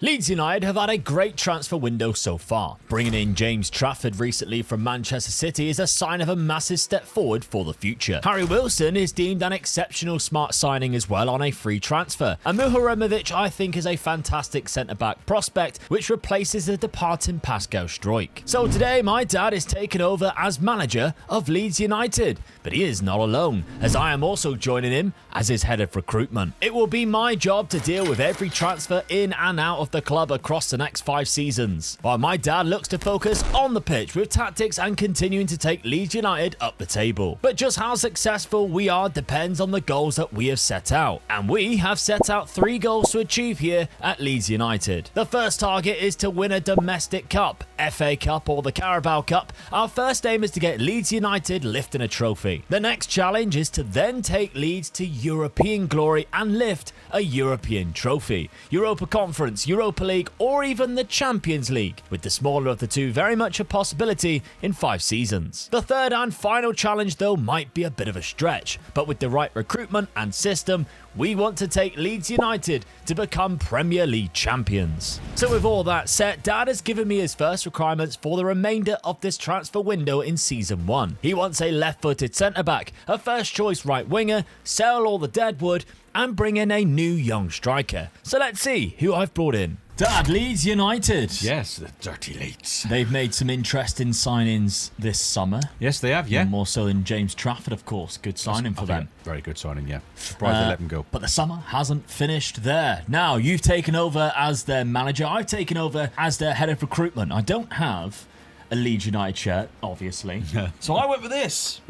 Leeds United have had a great transfer window so far. Bringing in James Trafford recently from Manchester City is a sign of a massive step forward for the future. Harry Wilson is deemed an exceptional smart signing as well on a free transfer. And Muharemovic I think is a fantastic centre-back prospect which replaces the departing Pascal Struijk. So today my dad is taking over as manager of Leeds United. But he is not alone, as I am also joining him as his head of recruitment. It will be my job to deal with every transfer in and out of the club across the next 5 seasons, while my dad looks to focus on the pitch with tactics and continuing to take Leeds United up the table. But just how successful we are depends on the goals that we have set out, and we have set out 3 goals to achieve here at Leeds United. The first target is to win a domestic cup, FA Cup or the Carabao Cup. Our first aim is to get Leeds United lifting a trophy. The next challenge is to then take Leeds to European glory and lift a European trophy, Europa Conference, Europa League or even the Champions League, with the smaller of the two very much a possibility in 5 seasons. The third and final challenge though might be a bit of a stretch, but with the right recruitment and system, we want to take Leeds United to become Premier League champions. So with all that said, Dad has given me his first requirements for the remainder of this transfer window in Season 1. He wants a left-footed centre-back, a first-choice right winger, sell all the deadwood, and bring in a new young striker. So let's see who I've brought in. Dad, Leeds United. Yes, the dirty Leeds. They've made some interesting signings this summer. Yes, they have, yeah. More so than James Trafford, of course. Good signing for them. Very good signing, yeah. Surprised they let him go. But the summer hasn't finished there. Now, you've taken over as their manager. I've taken over as their head of recruitment. I don't have a Leeds United shirt, obviously. So I went with this.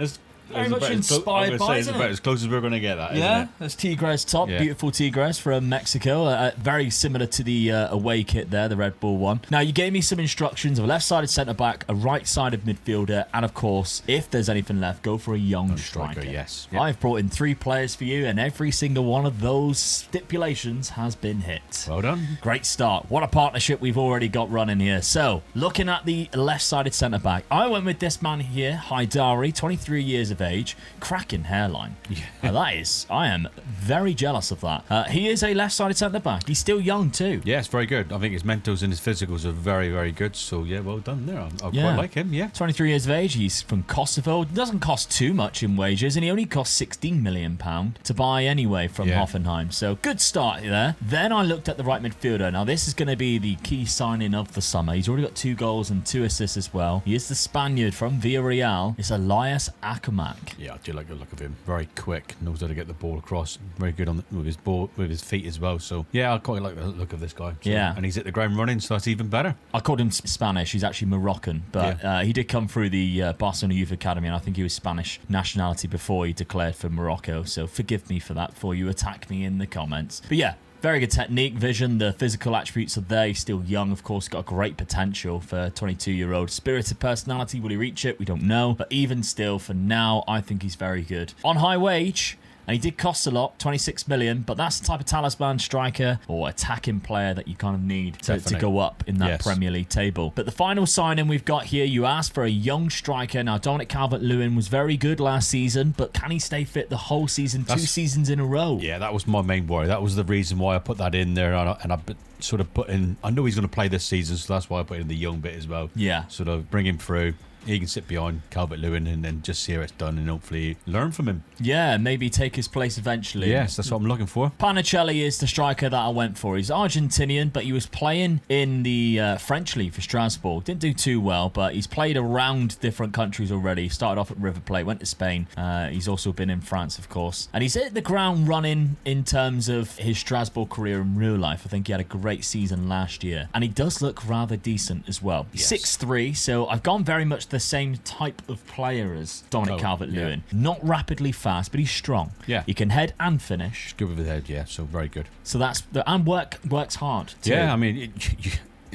Very much inspired by, it's about as close as we're going to get that, yeah, isn't it? that's Tigres top, beautiful Tigres from Mexico, very similar to the away kit there, the Red Bull one. Now, you gave me some instructions of a left-sided centre-back, a right-sided midfielder, and of course, if there's anything left, go for a young striker. Yes. Yep. I've brought in 3 players for you, and every single one of those stipulations has been hit. Well done. Great start. What a partnership we've already got running here. So, looking at the left-sided centre-back, I went with this man here, Haidari, 23 years of age, cracking hairline. Yeah. I am very jealous of that. He is a left-sided centre-back. He's still young too. Yeah, it's very good. I think his mentals and his physicals are very, very good. So, yeah, well done there. I quite like him, yeah. 23 years of age. He's from Kosovo. Doesn't cost too much in wages, and he only costs £16 million to buy anyway from Hoffenheim. So, good start there. Then I looked at the right midfielder. Now, this is going to be the key signing of the summer. He's already got 2 goals and 2 assists as well. He is the Spaniard from Villarreal. It's Elias Akamak. Yeah, I do like the look of him. Very quick, knows how to get the ball across. Very good on with his ball, with his feet as well. So yeah, I quite like the look of this guy. So, yeah, and he's hit the ground running, so that's even better. I called him Spanish. He's actually Moroccan, but he did come through the Barcelona Youth Academy, and I think he was Spanish nationality before he declared for Morocco. So forgive me for that before you attack me in the comments. But yeah, very good technique, vision, the physical attributes are there. He's still young, of course, got a great potential for a 22-year-old. Spirited personality, will he reach it? We don't know. But even still, for now, I think he's very good. On high wage, and he did cost a lot, 26 million, but that's the type of talisman striker or attacking player that you kind of need to go up in that Premier League table. But the final signing we've got here, you asked for a young striker. Now, Dominic Calvert-Lewin was very good last season, but can he stay fit the whole season, 2 seasons in a row? Yeah, that was my main worry. That was the reason why I put that in there, and I sort of put in, I know he's going to play this season, so that's why I put in the young bit as well. Yeah. Sort of bring him through. He can sit behind Calvert-Lewin and then just see how it's done and hopefully learn from him. Yeah, maybe take his place eventually. Yes, that's what I'm looking for. Panicelli is the striker that I went for. He's Argentinian, but he was playing in the French league for Strasbourg. Didn't do too well, but he's played around different countries already. Started off at River Plate, went to Spain. He's also been in France, of course. And he's hit the ground running in terms of his Strasbourg career in real life. I think he had a great season last year. And he does look rather decent as well. Yes. 6'3", so I've gone very much the same type of player as Dominic Calvert-Lewin. Yeah. Not rapidly fast, but he's strong. Yeah. He can head and finish. He's good with his head, yeah, so very good. So that's and works hard too. Yeah, I mean,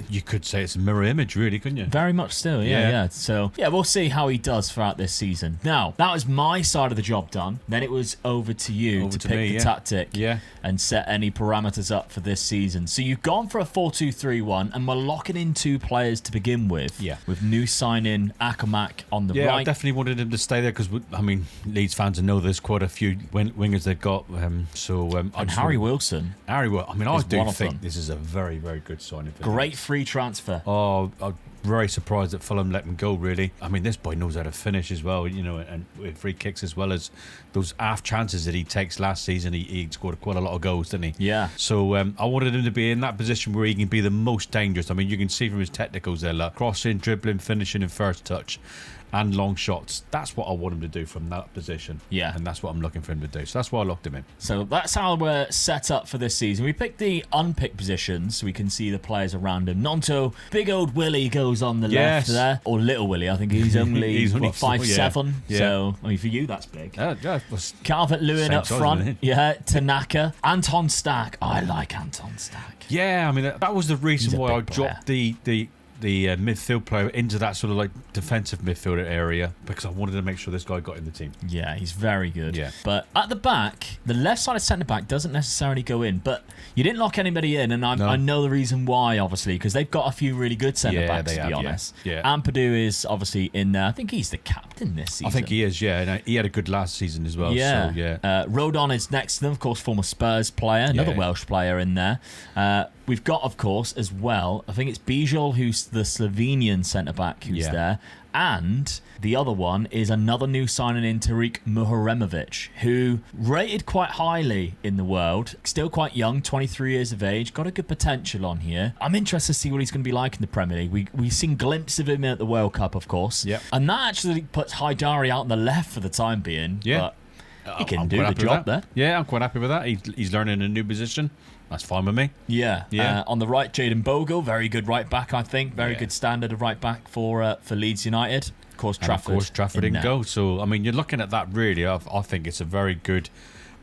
You could say it's a mirror image, really, couldn't you? Very much still, yeah. So, yeah, we'll see how he does throughout this season. Now, that was my side of the job done. Then it was over to you to pick the tactic and set any parameters up for this season. So you've gone for a 4-2-3-1, and we're locking in 2 players to begin with. Yeah. With new signing Akamak on the right. Yeah, I definitely wanted him to stay there because, I mean, Leeds fans know there's quite a few wingers they've got. And Harry Wilson. I do think them. this is a very, very good signing. Great free transfer. Oh, I'm very surprised that Fulham let him go, really. I mean, this boy knows how to finish as well, and with free kicks as well as those half chances that he takes last season. He scored quite a lot of goals, didn't he? Yeah. So I wanted him to be in that position where he can be the most dangerous. I mean, you can see from his technicals there, like crossing, dribbling, finishing in first touch, and long shots. That's what I want him to do from that position. Yeah. And that's what I'm looking for him to do. So that's why I locked him in. So that's how we're set up for this season. We picked the unpicked positions so we can see the players around him. Nonto, big old Willie goes on the left there. Or little Willie, I think he's only, he's only 5'7". Yeah. So, I mean, for you, that's big. Yeah, Calvert-Lewin up front. Yeah, Tanaka. Anton Stack. I like Anton Stack. Yeah, I mean, that was the reason why I player. dropped the midfield player into that sort of like defensive midfielder area, because I wanted to make sure this guy got in the team. Yeah, he's very good. Yeah. But at the back, the left side of centre back doesn't necessarily go in, but you didn't lock anybody in, and I know the reason why, obviously, because they've got a few really good centre backs, to be honest. Yeah. Ampadu is obviously in there. I think he's the captain this season. I think he is, yeah. And he had a good last season as well. Yeah. So, yeah. Rodon is next to them, of course, former Spurs player, another Welsh player in there. We've got, of course, as well, I think it's Bijol, who's the Slovenian centre-back who's there. And the other one is another new signing in Tariq Muharemovic, who rated quite highly in the world. Still quite young, 23 years of age. Got a good potential on here. I'm interested to see what he's going to be like in the Premier League. We've seen glimpses of him at the World Cup, of course. Yep. And that actually puts Haidari out on the left for the time being. Yeah. But he can do the job there. Yeah, I'm quite happy with that. He's learning a new position. That's fine with me. Yeah. On the right, Jayden Bogle, very good right back, I think. Very good standard of right back for Leeds United. Of course, Trafford in goal. So, I mean, you're looking at that really. I think it's a very good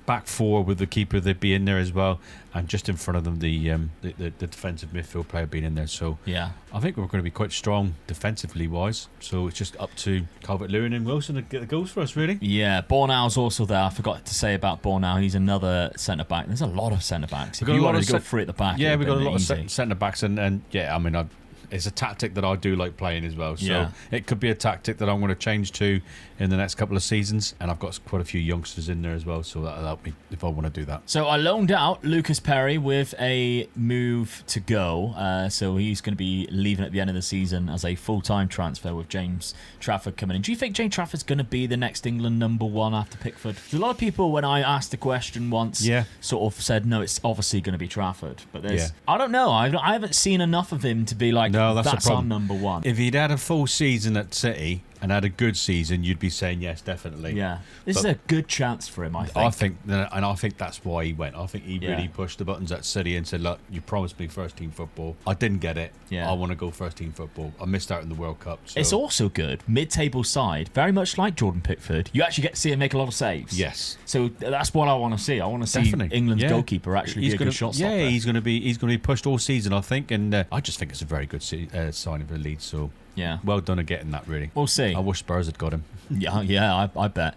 back four with the keeper that be in there as well, and just in front of them the defensive midfield player being in there. So yeah, I think we're going to be quite strong defensively wise. So it's just up to Calvert-Lewin and Wilson to get the goals for us, really. Yeah, Bornau's also there. I forgot to say about Bornau. He's another centre back. There's a lot of centre backs. If you wanted to go free at the back, yeah, we've got a lot of centre backs, and yeah, I mean, it's a tactic that I do like playing as well. So it could be a tactic that I'm going to change to in the next couple of seasons. And I've got quite a few youngsters in there as well. So that'll help me if I want to do that. So I loaned out Lucas Perry with a move to go. So he's going to be leaving at the end of the season as a full-time transfer with James Trafford coming in. Do you think James Trafford's going to be the next England #1 after Pickford? There's a lot of people, when I asked the question once, sort of said, no, it's obviously going to be Trafford. But there's, I don't know. I haven't seen enough of him to be like, no, that's our #1. If he'd had a full season at City and had a good season, you'd be saying yes, definitely. Yeah, this is a good chance for him, I think. I think that's why he went. I think he really pushed the buttons at City and said, look, you promised me first team football. I didn't get it. I want to go first team football. I missed out in the World Cup. So. It's also good, mid-table side, very much like Jordan Pickford. You actually get to see him make a lot of saves. Yes. So that's what I want to see. I want to see England's goalkeeper actually be a good shot stopper. Yeah, he's going to be pushed all season, I think, and I just think it's a very good signing for Leeds. So. Yeah. Well done at getting that, really. We'll see. I wish Spurs had got him. Yeah, I bet.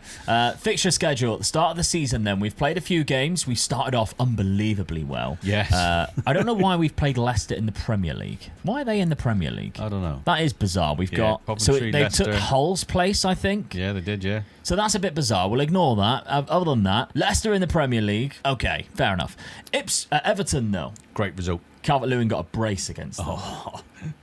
Fixture schedule. At the start of the season, then, we've played a few games. We started off unbelievably well. Yes. I don't know why we've played Leicester in the Premier League. Why are they in the Premier League? I don't know. That is bizarre. We've got... So they took Hull's place, I think. Yeah, they did, yeah. So that's a bit bizarre. We'll ignore that. Other than that, Leicester in the Premier League. Okay, fair enough. Everton, though. Great result. Calvert-Lewin got a brace against them.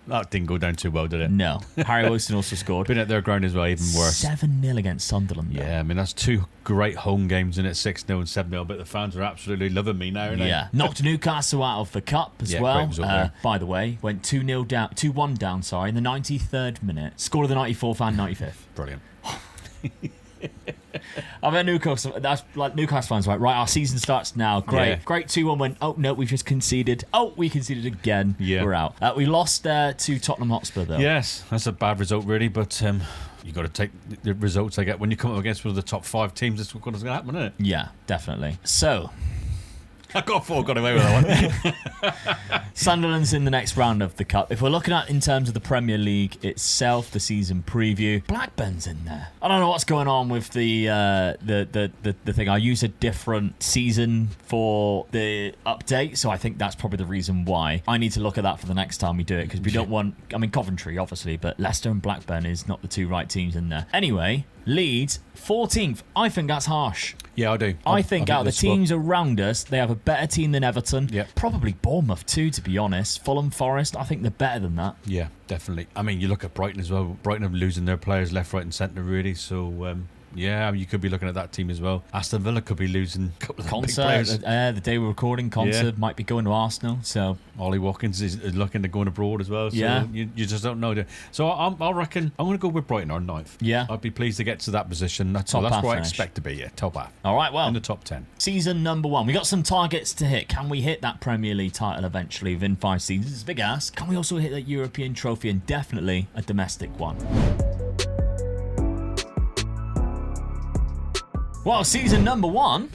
That didn't go down too well, did it? No. Harry Wilson also scored. Been at their ground as well, even worse. 7-0 against Sunderland. Yeah, I mean, that's two great home games in it, 6-0 and 7-0, but the fans are absolutely loving me now, aren't they? Yeah. Knocked Newcastle out of the Cup as well. By the way, went 2-1 down, in the 93rd minute. Scored of the 94th and 95th. Brilliant. I bet Newcastle, that's like Newcastle fans, right, our season starts now. Great 2-1 went, oh no, we've just conceded. Oh, we conceded again. Yeah. We're out. We lost to Tottenham Hotspur, though. Yes, that's a bad result, really, but you got to take the results I get when you come up against one of the top 5 teams. That's what's going to happen, isn't it? Yeah, definitely. So, I got away with that one. Sunderland's in the next round of the Cup. If we're looking at in terms of the Premier League itself, the season preview, Blackburn's in there. I don't know what's going on with the thing. I use a different season for the update, so I think that's probably the reason why. I need to look at that for the next time we do it, because we don't want, I mean, Coventry, obviously, but Leicester and Blackburn is not the two right teams in there. Anyway, Leeds, 14th. I think that's harsh. Yeah, I do. I think out of the teams around us, they have a better team than Everton. Yep. Probably Bournemouth too, to be honest. Fulham, Forest, I think they're better than that. Yeah, definitely. I mean, you look at Brighton as well. Brighton are losing their players left, right and centre, really. So, yeah, I mean, you could be looking at that team as well. Aston Villa could be losing a couple of big players. The day we're recording, Concert might be going to Arsenal. So Ollie Watkins is looking to going abroad as well. So you just don't know. So I reckon I'm going to go with Brighton on 9th. Yeah. I'd be pleased to get to that position. That's where I expect to be, yeah. Top half. All right, well. In the top 10. Season number 1. We got some targets to hit. Can we hit that Premier League title eventually within 5 seasons? It's a big ask. Can we also hit that European trophy and definitely a domestic one? Well, season number 1,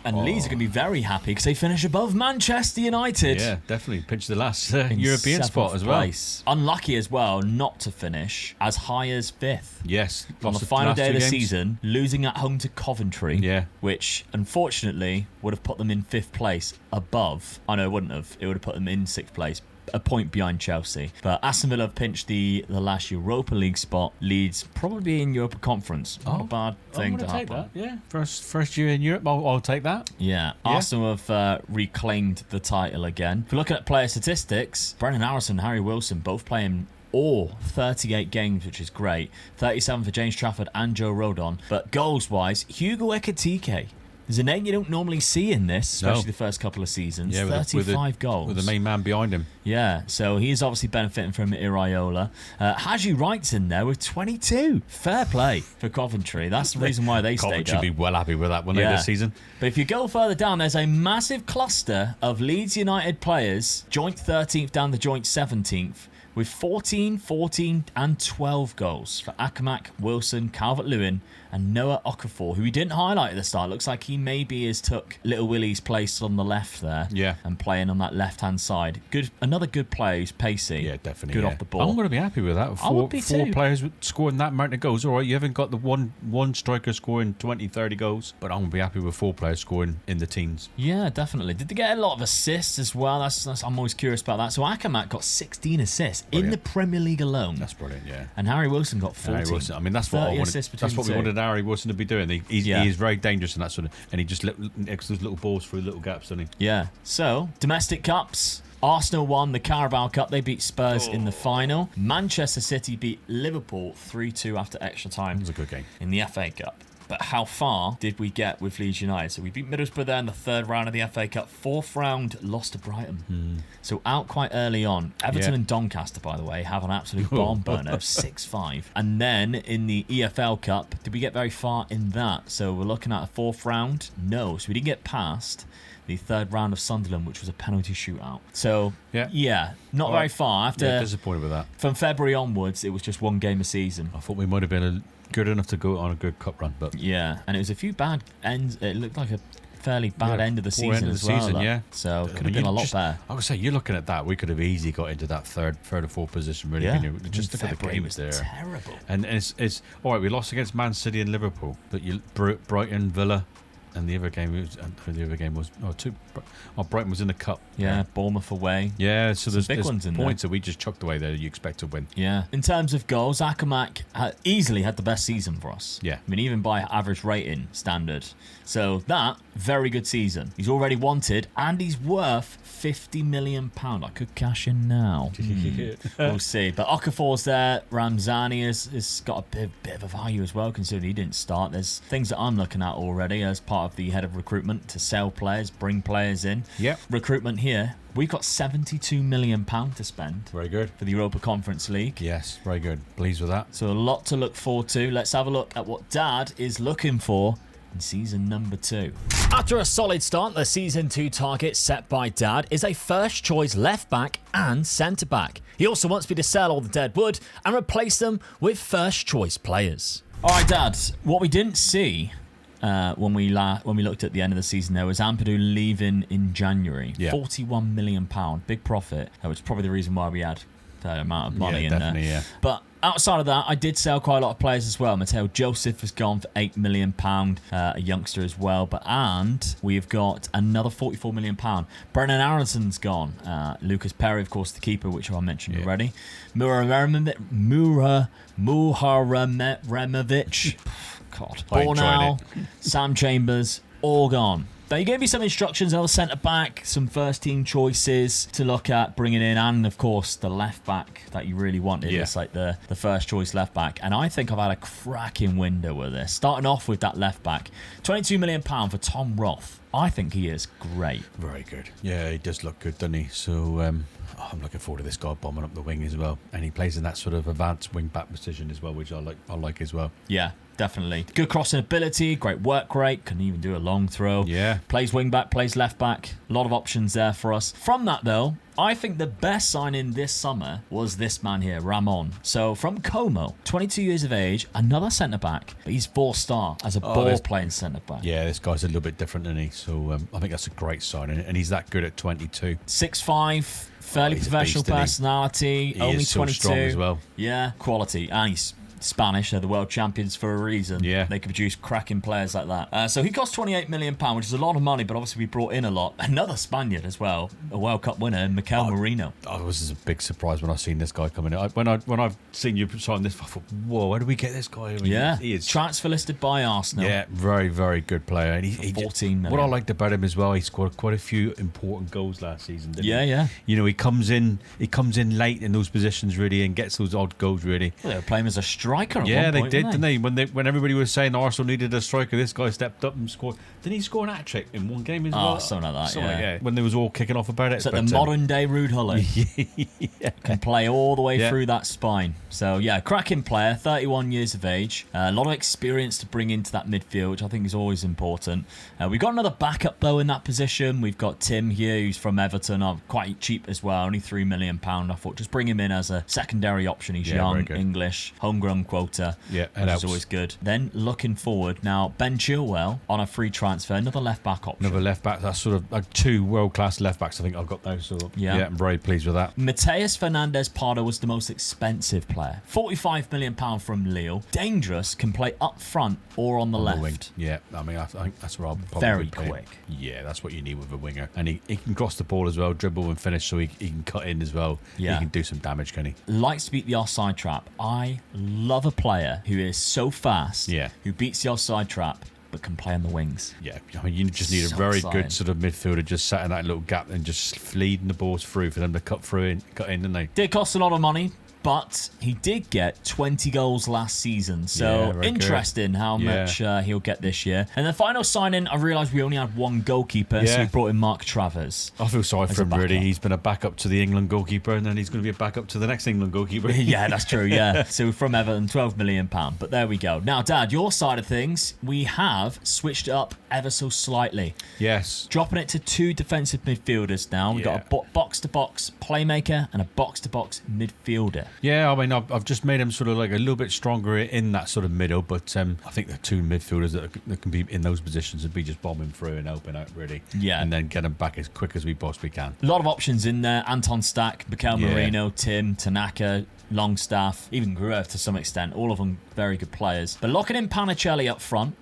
and Leeds are going to be very happy because they finish above Manchester United. Yeah, definitely. Pinch the last European spot as well. Place. Unlucky as well not to finish as high as 5th. Yes. On the final day of the season, losing at home to Coventry, which unfortunately would have put them in 5th place above. Oh no, it wouldn't have. It would have put them in 6th place, a point behind Chelsea. But Aston Villa have pinched the last Europa League spot. Leeds probably in Europa Conference. Not a bad thing to happen. That. Yeah, first year in Europe, I'll take that. Yeah. Arsenal have reclaimed the title again. If you're looking at player statistics, Brennan Harrison and Harry Wilson both playing all 38 games, which is great. 37 for James Trafford and Joe Rodon. But goals-wise, Hugo Ekitike. There's a name you don't normally see in this, especially the first couple of seasons. Yeah, 35 goals. With the main man behind him. Yeah, so he's obviously benefiting from Iraola. Haji Wright's in there with 22. Fair play for Coventry. That's the reason why they stayed up. Coventry be well happy with that, wouldn't they, this season? But if you go further down, there's a massive cluster of Leeds United players, joint 13th down the joint 17th, with 14, 14 and 12 goals for Akamak, Wilson, Calvert-Lewin and Noah Okafor, who we didn't highlight at the start. Looks like he maybe has took Little Willie's place on the left there and playing on that left-hand side. Another good player who's pacey. Yeah, definitely. Good off the ball. I'm going to be happy with that. Four players scoring that amount of goals. All right, you haven't got the one striker scoring 20, 30 goals, but I'm going to be happy with 4 players scoring in the teens. Yeah, definitely. Did they get a lot of assists as well? That's I'm always curious about that. So Akamak got 16 assists in the Premier League alone. That's brilliant, yeah. And Harry Wilson got 14. Harry Wilson, I mean, that's what I wanted. That's what we wanted Harry Wilson to be doing. He is very dangerous in that sort of, and he just nicks those little balls through little gaps, doesn't he? Yeah. So domestic cups. Arsenal won the Carabao Cup. They beat Spurs in the final. Manchester City beat Liverpool 3-2 after extra time. It was a good game. In the FA Cup. But how far did we get with Leeds United? So we beat Middlesbrough there in the 3rd round of the FA Cup. 4th round, lost to Brighton. So out quite early on. Everton and Doncaster, by the way, have an absolute bomb burner of 6-5. And then in the EFL Cup, did we get very far in that? So we're looking at a 4th round? No. So we didn't get past the 3rd round of Sunderland, which was a penalty shootout. So, not very far. After disappointed with that. From February onwards, it was just one game a season. I thought we might have been good enough to go on a good cup run, but and it was a few bad ends. It looked like a fairly bad end of the season as well. So could have been a lot better. I would say you're looking at that. We could have easily got into that third or 4th position. Really, just look at the games there. Terrible. And it's all right. We lost against Man City and Liverpool, but Brighton, Villa. And the other game was Brighton was in the cup. Yeah, Bournemouth away. Yeah, so there's big ones in points there that we just chucked away there that you expect to win. Yeah. In terms of goals, Akamak easily had the best season for us. Yeah. I mean, even by average rating standard. So that, very good season. He's already wanted and he's worth £50 million. I could cash in now. We'll see. But Okafor's there. Ramzani has got a bit of a value as well, considering he didn't start. There's things that I'm looking at already as part of the head of recruitment to sell players, bring players in. Yep. Recruitment here. We've got £72 million to spend. Very good. For the Europa Conference League. Yes, very good. Pleased with that. So a lot to look forward to. Let's have a look at what Dad is looking for in season number 2. After a solid start, the season 2 target set by Dad is a first choice left back and centre back. He also wants me to sell all the dead wood and replace them with first choice players. All right, Dad, what we didn't see when we looked at the end of the season, there was Ampadu leaving in January. Yeah. £41 million, big profit. Which is probably the reason why we had that amount of money in there. Yeah. But outside of that, I did sell quite a lot of players as well. Mateo Joseph has gone for £8 million, a youngster as well. And we've got another £44 million. Brennan Aaronson's gone. Lucas Perry, of course, the keeper, which I mentioned already. Muharemovic. God. Bornau, Sam Chambers, all gone. They gave me some instructions, another centre-back, some first-team choices to look at bringing in, and, of course, the left-back that you really wanted. Yeah. It's like the first-choice left-back. And I think I've had a cracking window with this. Starting off with that left-back. £22 million for Tom Roth. I think he is great. Very good. Yeah, he does look good, doesn't he? So I'm looking forward to this guy bombing up the wing as well. And he plays in that sort of advanced wing-back position as well, which I like as well. Yeah. Definitely. Good crossing ability, great work rate, can even do a long throw. Yeah. Plays wing back, plays left back. A lot of options there for us. From that, though, I think the best signing this summer was this man here, Ramon. So from Como, 22 years of age, another centre-back, but he's 4-star as a ball-playing centre-back. Yeah, this guy's a little bit different, isn't he? So I think that's a great signing, and he's that good at 22. 6'5", fairly professional personality, only 22. So strong as well. Yeah, quality, and he's Spanish, they're the world champions for a reason. Yeah. They could produce cracking players like that. So he cost £28 million, which is a lot of money, but obviously we brought in a lot. Another Spaniard as well, a World Cup winner, Mikel Merino. Oh, this is a big surprise when I seen this guy coming in. When I've seen you sign this, I thought, whoa, where do we get this guy? I mean, he is transfer listed by Arsenal. Yeah, very, very good player. And he 14 million. What I liked about him as well, he scored quite a few important goals last season, didn't he? Yeah. You know, he comes in late in those positions really and gets those odd goals really. Well, they were playing as a striker at one they point, did, didn't they? When everybody was saying Arsenal needed a striker, this guy stepped up and scored. Didn't he score an hat-trick in one game as well? Something like that, yeah. When they was all kicking off about it. It's like the modern-day Ruud Gullit. Can play all the way through that spine. So, yeah, cracking player, 31 years of age. A lot of experience to bring into that midfield, which I think is always important. We've got another backup, though, in that position. We've got Tim here, who's from Everton. Quite cheap as well, only £3 million. I thought just bring him in as a secondary option. He's young, English, homegrown quota, which is always good. Then, looking forward, now, Ben Chilwell on a free transfer, another left-back option. Another left-back. That's sort of like two world-class left-backs I think I've got now. So, I'm very pleased with that. Mateus Fernandez Pardo was the most expensive player. £45 million from Lille. Dangerous, can play up front or on the left. Wing. Yeah, I mean, I think that's where I'll probably very play quick. Yeah, that's what you need with a winger. And he can cross the ball as well, dribble and finish, so he can cut in as well. Yeah. He can do some damage, can he? Likes to beat the offside trap. I love a player who is so fast, who beats the offside trap, but can play on the wings. Yeah, I mean, you just need a very good sort of midfielder just sat in that little gap and just leading the balls through for them to cut in, didn't they? Did cost a lot of money, but he did get 20 goals last season. So interesting how much he'll get this year. And the final signing, I realised we only had one goalkeeper, so we brought in Mark Travers. I feel sorry for him, really. He's been a backup to the England goalkeeper, and then he's going to be a backup to the next England goalkeeper. Yeah, that's true, So from Everton, £12 million. But there we go. Now, Dad, your side of things, we have switched it up ever so slightly. Yes. Dropping it to two defensive midfielders now. We've got a box-to-box playmaker and a box-to-box midfielder. Yeah, I mean, I've just made him sort of like a little bit stronger in that sort of middle, but I think the two midfielders that can be in those positions would be just bombing through and helping out, really. Yeah. And then get them back as quick as we possibly can. A lot of options in there. Anton Stack, Mikel Merino, Tim, Tanaka, Longstaff, even Gruev to some extent. All of them very good players. But locking in Panicelli up front,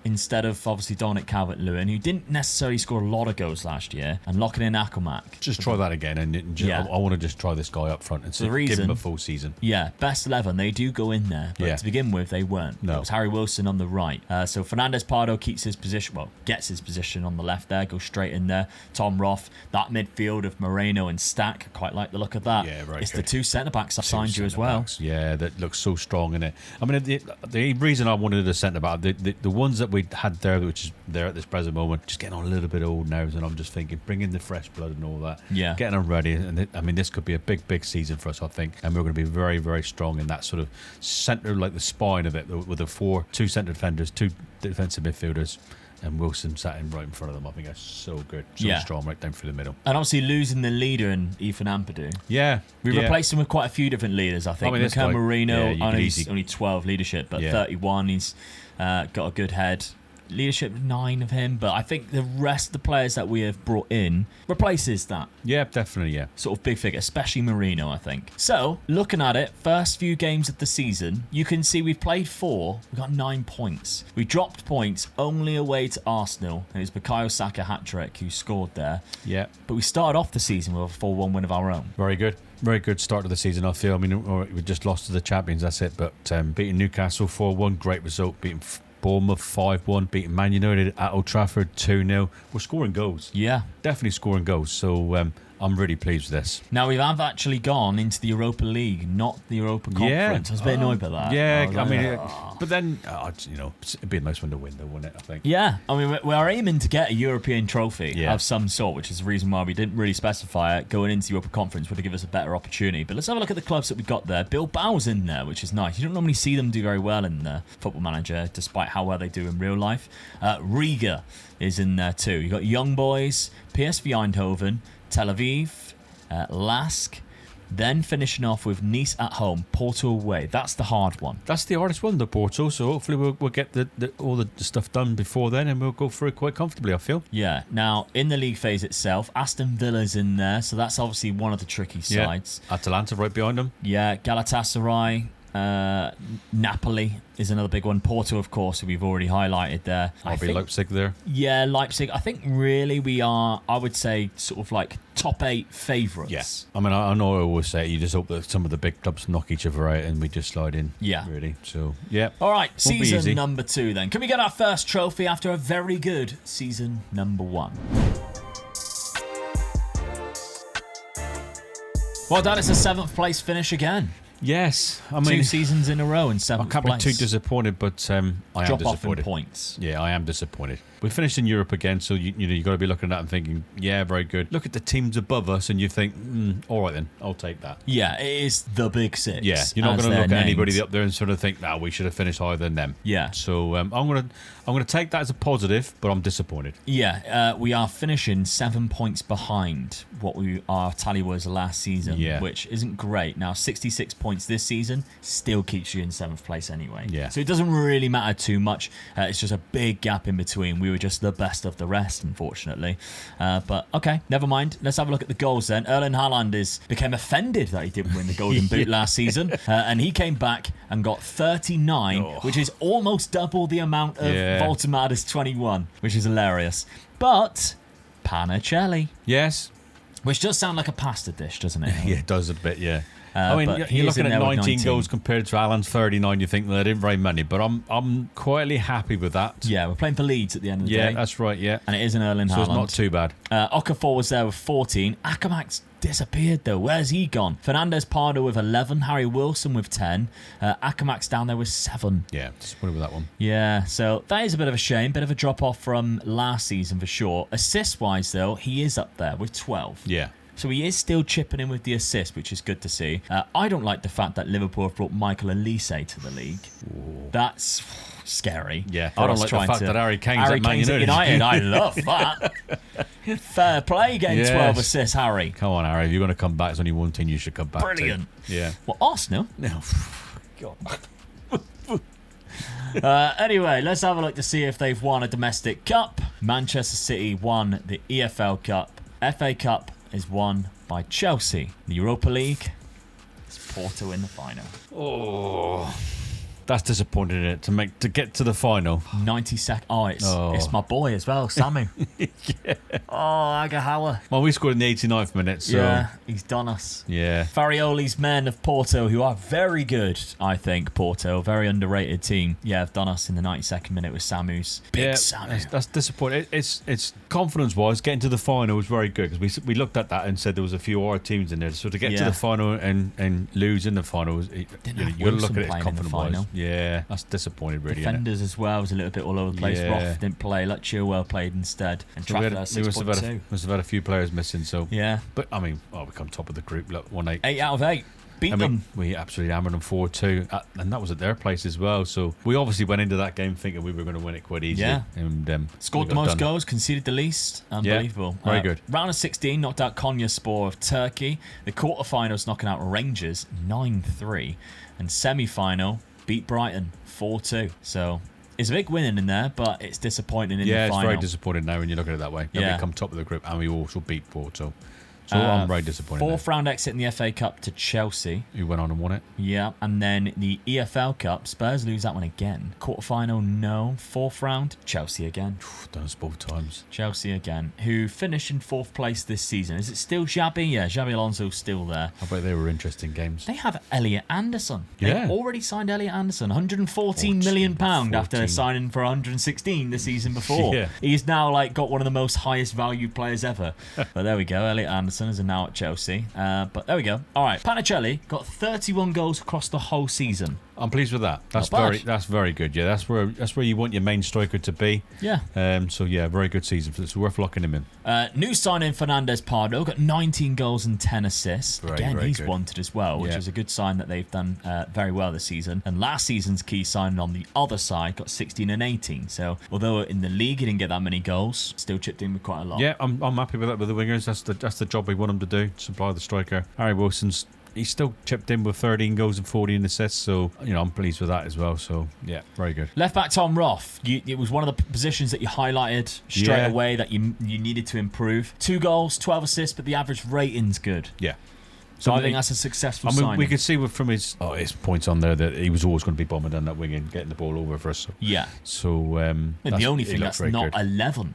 instead of obviously Dominic Calvert-Lewin, who didn't necessarily score a lot of goals last year, and locking in Akumak. Just try that again, and I want to just try this guy up front and give him a full season. Yeah, best 11, they do go in there, but to begin with, they weren't. No. It was Harry Wilson on the right. So Fernandez Pardo keeps his position, gets his position on the left there, goes straight in there. Tom Roth, that midfield of Moreno and Stack, I quite like the look of that. Yeah, very It's good. the two centre-backs I signed you as well. Yeah, that looks so strong in it. I mean, the reason I wanted a centre-back, the ones that we had there, which is there at this present moment, just getting on a little bit old now, and I'm just thinking, bring in the fresh blood and all that. Yeah. Getting them ready. And I mean, this could be a big season for us, I think. And we're going to be very, very strong in that sort of centre, like the spine of it, with the two centre defenders, two defensive midfielders, and Wilson sat in right in front of them. I think that's so good. So strong right down through the middle. And obviously losing the leader in Ethan Ampadu. Yeah. We replaced him with quite a few different leaders, I think. Mikel Merino, I know he's only 12 leadership, but 31, he's got a good head. leadership 9 of him, but I think the rest of the players that we have brought in replaces that. Yeah, definitely, yeah. Sort of big figure, especially Marino, I think. So, looking at it, first few games of the season, you can see we've played 4, we got 9 points. We dropped points only away to Arsenal, and it was Bukayo Saka hat-trick who scored there. Yeah. But we started off the season with a 4-1 win of our own. Very good. Very good start to the season, I feel. I mean, we just lost to the champions, that's it. But beating Newcastle 4-1, great result. Beating Bournemouth 5-1, beating Man United at Old Trafford 2-0. We're scoring goals. Yeah. Definitely scoring goals. So I'm really pleased with this. Now, we have actually gone into the Europa League, not the Europa Conference. I was a bit annoyed by that. Yeah, but then, it'd be a nice one to win, though, wouldn't it, I think? Yeah, I mean, we are aiming to get a European trophy of some sort, which is the reason why we didn't really specify it. Going into the Europa Conference would give us a better opportunity. But let's have a look at the clubs that we got there. Bilbao's in there, which is nice. You don't normally see them do very well in the Football Manager, despite how well they do in real life. Riga is in there too. You got Young Boys, PSV Eindhoven, Tel Aviv, Lask, then finishing off with Nice at home, Porto away. That's the hard one. That's the hardest one, the Porto. So hopefully we'll get all the stuff done before then, and we'll go through it quite comfortably, I feel. Yeah. Now, in the league phase itself, Aston Villa's in there, so that's obviously one of the tricky sides. Atalanta right behind them. Yeah, Galatasaray. Napoli is another big one. Porto, of course, who we've already highlighted there. RB Leipzig there. Yeah, Leipzig. I think really we are, I would say, sort of like top 8 favourites. Yes. I mean, I know I always say you just hope that some of the big clubs knock each other out and we just slide in. Yeah. Really. So, yeah. All right, season number 2 then. Can we get our first trophy after a very good season number 1? Well, that is a 7th place finish again. Yes, I mean 2 seasons in a row in 7th place. I can't be too disappointed, but I am Drop disappointed. off in points. Yeah, I am disappointed. We finished in Europe again, so you got to be looking at that and thinking, yeah, very good. Look at the teams above us, and you think, all right then, I'll take that. Yeah, it is the big 6. Yeah, you're not going to look at anybody up there and sort of think, we should have finished higher than them. Yeah. So I'm gonna take that as a positive, but I'm disappointed. Yeah, we are finishing 7 points behind what our tally was last season, which isn't great. Now 66 points this season still keeps you in 7th place anyway. Yeah. So it doesn't really matter too much. It's just a big gap in between. We were just the best of the rest, unfortunately. But okay, never mind. Let's have a look at the goals then. Erling Haaland became offended that he didn't win the Golden Boot last season, and he came back and got 39, which is almost double the amount of Voltemada's 21, which is hilarious. But Panicelli. Yes. Which does sound like a pasta dish, doesn't it? Yeah, it does a bit, yeah. I mean, you're looking at 19 goals compared to Alan's 39. You think they didn't very many, but I'm quietly happy with that. Yeah, we're playing for Leeds at the end of the day. Yeah, that's right. Yeah, and it is an Erling Haaland. So it's not too bad. Okafor was there with 14. Akamak's disappeared though. Where's he gone? Fernandez Pardo with 11. Harry Wilson with 10. Akamak's down there with 7. Yeah, disappointed with that one. Yeah, so that is a bit of a shame. Bit of a drop off from last season for sure. Assist wise though, he is up there with 12. Yeah. So he is still chipping in with the assist, which is good to see. I don't like the fact that Liverpool have brought Michael Elise to the league. Ooh. That's scary. Yeah, I don't like the fact that Harry Kane's at Man United. I love that. Fair play, getting 12 assists, Harry. Come on, Harry. If you're going to come back, there's only one team you should come back Brilliant. to. Yeah. Well, Arsenal? No. God. Anyway, let's have a look to see if they've won a domestic cup. Manchester City won the EFL Cup. FA Cup is won by Chelsea. The Europa League is Porto in the final. Oh, that's disappointing, isn't it? To get to the final. 92nd. It's my boy as well, Samu. Yeah. Agahauer. Well, we scored in the 89th minute, so... Yeah, he's done us. Yeah. Farioli's men of Porto, who are very good, I think, Porto. Very underrated team. Yeah, have done us in the 92nd minute with Samu's. Big Samu. That's disappointing. It's confidence-wise, getting to the final was very good, because we looked at that and said there was a few hard teams in there. So to get to the final and lose in the final, you've got to look at it confidence-wise. Yeah, that's disappointing, really. Defenders as well was a little bit all over the place. Roth didn't play. Like Chilwell played instead. And Trafford had 6.2. Must have had a few players missing. So yeah, but I mean, we come top of the group. Look, 1-8. 8 out of 8. Beat them. We absolutely hammered them 4-2, and that was at their place as well. So we obviously went into that game thinking we were going to win it quite easily. Yeah. And scored the most goals, conceded the least. Unbelievable. Yeah, very good. Round of 16 knocked out Konyaspor of Turkey. The quarterfinals knocking out Rangers 9-3, and semi-final beat Brighton 4-2. So It's a big win in there, but it's disappointing in the Yeah, final. it's very disappointing now when you look at it that way. Then Yeah. we come top of the group and we also beat Porto. So I'm very disappointed. Fourth round exit in the FA Cup to Chelsea. Who went on and won it? Yeah, and then the EFL Cup, Spurs lose that one again. Quarterfinal, no. Fourth round, Chelsea again. Done us both times. Chelsea again, who finished in fourth place this season. Is it still Xabi? Yeah, Xabi Alonso's still there. I bet they were interesting games. They have Elliot Anderson. Yeah. They've already signed Elliot Anderson. £114 million after 14. signing for 116 the season before. Yeah. He's now got one of the most highest value players ever. But there we go. Elliot Anderson is now at Chelsea. But there we go. All right. Panicelli got 31 goals across the whole season. I'm pleased with that. That's Not bad. that's very good. Yeah, that's where you want your main striker to be. Yeah. So yeah, very good season. It's worth locking him in. New signing Fernandez Pardo got 19 goals and 10 assists. Very, Again, very he's good. wanted as well, which Yeah. is a good sign that they've done very well this season. And last season's key signing on the other side got 16 and 18. So although in the league he didn't get that many goals, still chipped in with quite a lot. Yeah, I'm happy with that with the wingers. That's the job we want them to do. Supply the striker. Harry Wilson's. He's still chipped in with 13 goals and 14 assists, so I'm pleased with that as well. So yeah, very good. Left back Tom Roth. It was one of the positions that you highlighted straight Yeah. away that you needed to improve. 2 goals, 12 assists, but the average rating's good. Yeah. So I think that's a successful signing. we could see from his points on there that he was always going to be bombing down that wing and getting the ball over for us. Yeah. So And the only thing that's not 11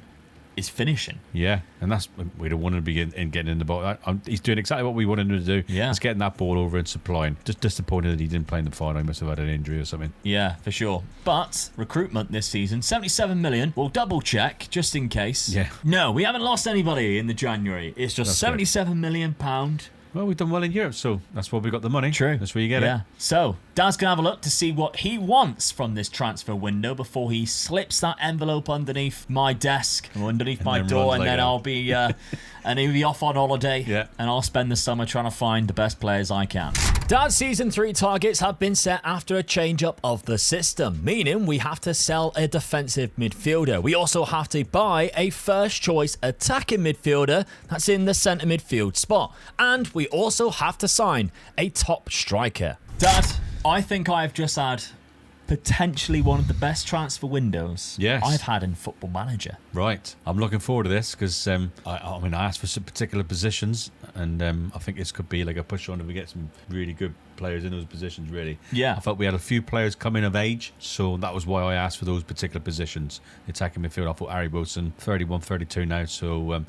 is finishing. Yeah, and that's we don't want to be getting in the ball. He's doing exactly what we wanted him to do. Yeah. He's getting that ball over and supplying. Just disappointed that he didn't play in the final. He must have had an injury or something. Yeah, for sure. But recruitment this season, 77 million. We'll double check just in case. Yeah. No, we haven't lost anybody in the January. It's just That's 77 million pound. Well, we've done well in Europe, so that's why we got the money. True. That's where you get Yeah. it. So, Dan's going to have a look to see what he wants from this transfer window before he slips that envelope underneath my desk or underneath my then door, runs and like then that. I'll be and he'll be off on holiday. Yeah. And I'll spend the summer trying to find the best players I can. Dad's Season 3 targets have been set after a change-up of the system, meaning we have to sell a defensive midfielder. We also have to buy a first-choice attacking midfielder that's in the centre midfield spot. And we also have to sign a top striker. Dad, I think I've just had potentially one of the best transfer windows Yes. I've had in Football Manager. Right. I'm looking forward to this because I asked for some particular positions, and I think this could be like a push on if we get some really good players in those positions. Really. Yeah. I felt we had a few players coming of age, so that was why I asked for those particular positions. Attacking midfield, I thought Harry Wilson, 31, 32 now. So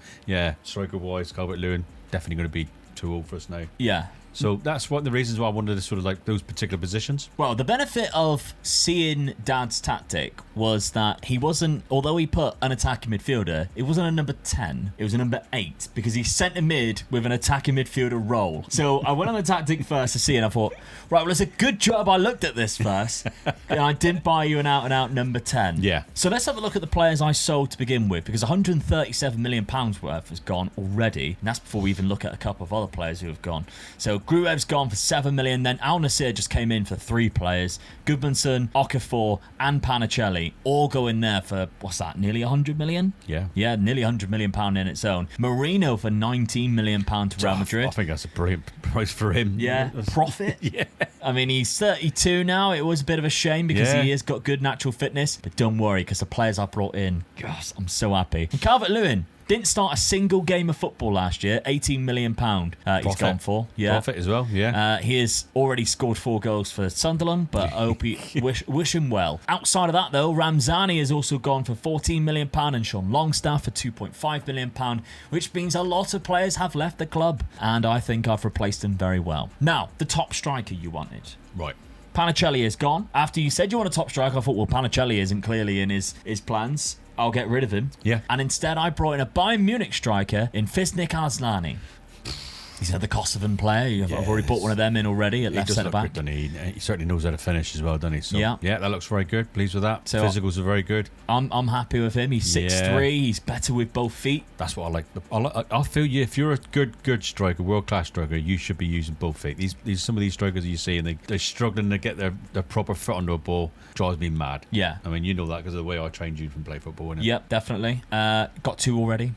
striker wise, Calvert-Lewin definitely going to be too old for us now. Yeah. So that's one of the reasons why I wanted to sort of like those particular positions. Well, the benefit of seeing Dad's tactic was that he wasn't, although he put an attacking midfielder, it wasn't a number 10, it was a number 8, because he centre mid with an attacking midfielder role. So I went on the tactic first to see, and I thought, right, well, it's a good job I looked at this first, and I didn't buy you an out-and-out number 10. Yeah. So let's have a look at the players I sold to begin with, because £137 million worth has gone already, and that's before we even look at a couple of other players who have gone. So Gruev's gone for 7 million, then Al Nassr just came in for 3 players. Goodmanson, Okafor, and Panicelli all go in there for, what's that, nearly 100 million? Yeah. Yeah, nearly 100 million pound in its own. Marino for 19 million pound to Real Madrid. I think that's a brilliant price for him. Yeah, profit. Yeah. I mean, he's 32 now. It was a bit of a shame because Yeah. he has got good natural fitness. But don't worry, because the players I brought in, gosh, I'm so happy. And Calvert-Lewin didn't start a single game of football last year. £18 million he's Profit. gone for. Yeah. Profit as well, yeah. He has already scored 4 goals for Sunderland, but I hope wish him well. Outside of that, though, Ramzani has also gone for £14 million and Sean Longstaff for £2.5 million, which means a lot of players have left the club, and I think I've replaced them very well. Now, the top striker you wanted. Right. Panicelli is gone. After you said you want a top striker, I thought, well, Panicelli isn't clearly in his plans. I'll get rid of him. Yeah. And instead, I brought in a Bayern Munich striker in Fisnik Aslani. He's a Kosovan player. I've already bought one of them in already at left centre back. Good, doesn't he? He certainly knows how to finish as well, doesn't he? So, Yeah. that looks very good. Pleased with that. So- Physicals are very good. I'm happy with him. He's 6'3". He's better with both feet. That's what I like. I feel if you're a good striker, world class striker, you should be using both feet. These some of these strikers you see, and they're struggling to get their proper foot onto a ball. Drives me mad. Yeah. I mean, you know that because of the way I trained you from play football. Innit? Yep, definitely. Got 2 already.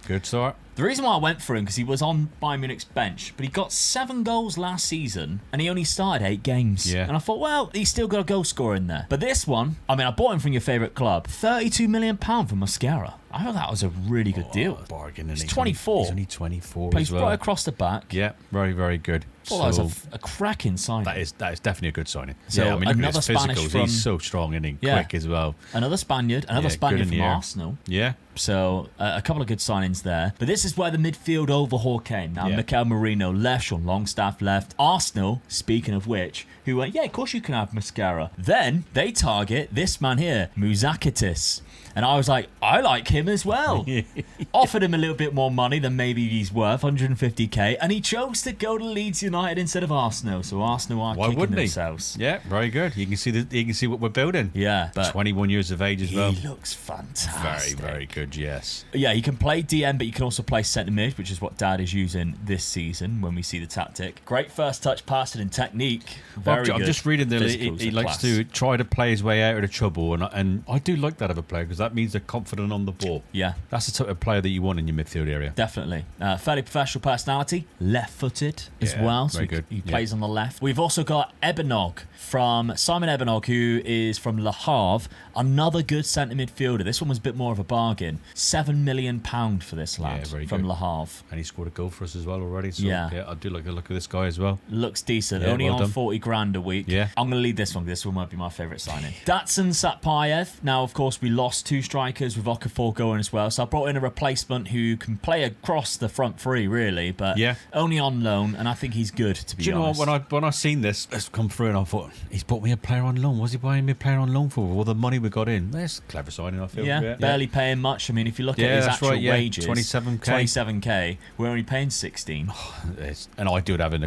Good start. The reason why I went for him, because he was on Bayern Munich's bench, but he got 7 goals last season, and he only started 8 games. Yeah. And I thought, well, he's still got a goal scorer in there. But this one, I mean, I bought him from your favourite club. £32 million for Mascara. I thought that was a really good deal. Bargain. He's 24. He's only 24 Plays as well. right across the back. Yeah, very, very good. Well, that was a cracking signing. That is definitely a good signing. So yeah, I mean, look at another his Spanish physicals. from- He's so strong and Yeah. quick as well. Another Spaniard Yeah, good from in the air. Arsenal. Yeah. So a couple of good signings there. But this is where the midfield overhaul came. Now, Yeah. Mikel Merino left, Sean Longstaff left. Arsenal, speaking of which, who went, yeah, of course you can have Mascara. Then they target this man here, Muzakitis. And I was like, I like him as well. Offered him a little bit more money than maybe he's worth, 150k, and he chose to go to Leeds United instead of Arsenal. So Arsenal are Why kicking wouldn't themselves. he? Yeah, very good. You can see what we're building. Yeah, but 21 years of age as well. he looks Very, fantastic. very good. Yes. Yeah, he can play DM, but you can also play centre mid, which is what Dad is using this season when we see the tactic. Great first touch passing and technique. Very good. I'm just reading that Physicals he and likes class. to try to play his way out of the trouble, and I do like that of a player because that means they're confident on the ball. Yeah, That's the type of player that you want in your midfield area. definitely. Fairly professional personality, left-footed as Yeah, well. So very good. he Yeah. plays on the left. We've also got Ebenog from Simon Ebenog, who is from Le Havre. Another good centre midfielder. This one was a bit more of a bargain. £7 million for this lad very from good. Le Havre. And he scored a goal for us as well already. So Yeah. I do like the look of this guy as well. Looks decent. Yeah, Only well on done. 40 grand a week. Yeah. I'm going to lead this one because this one might be my favourite signing. Datsun Satpayev. Now, of course, we lost 2 strikers with Okafor going as well. So I brought in a replacement who can play across the front 3, really, but Yeah. only on loan. And I think he's good, to be Do you know honest. what? When I seen this come through, and I thought he's bought me a player on loan. What's he buying me a player on loan for? With all the money we got in, that's a clever signing. I feel. Yeah, barely paying much. I mean, if you look Yeah, at his that's actual right, yeah. wages, 27k. 27k, we're only paying 16. And I do have in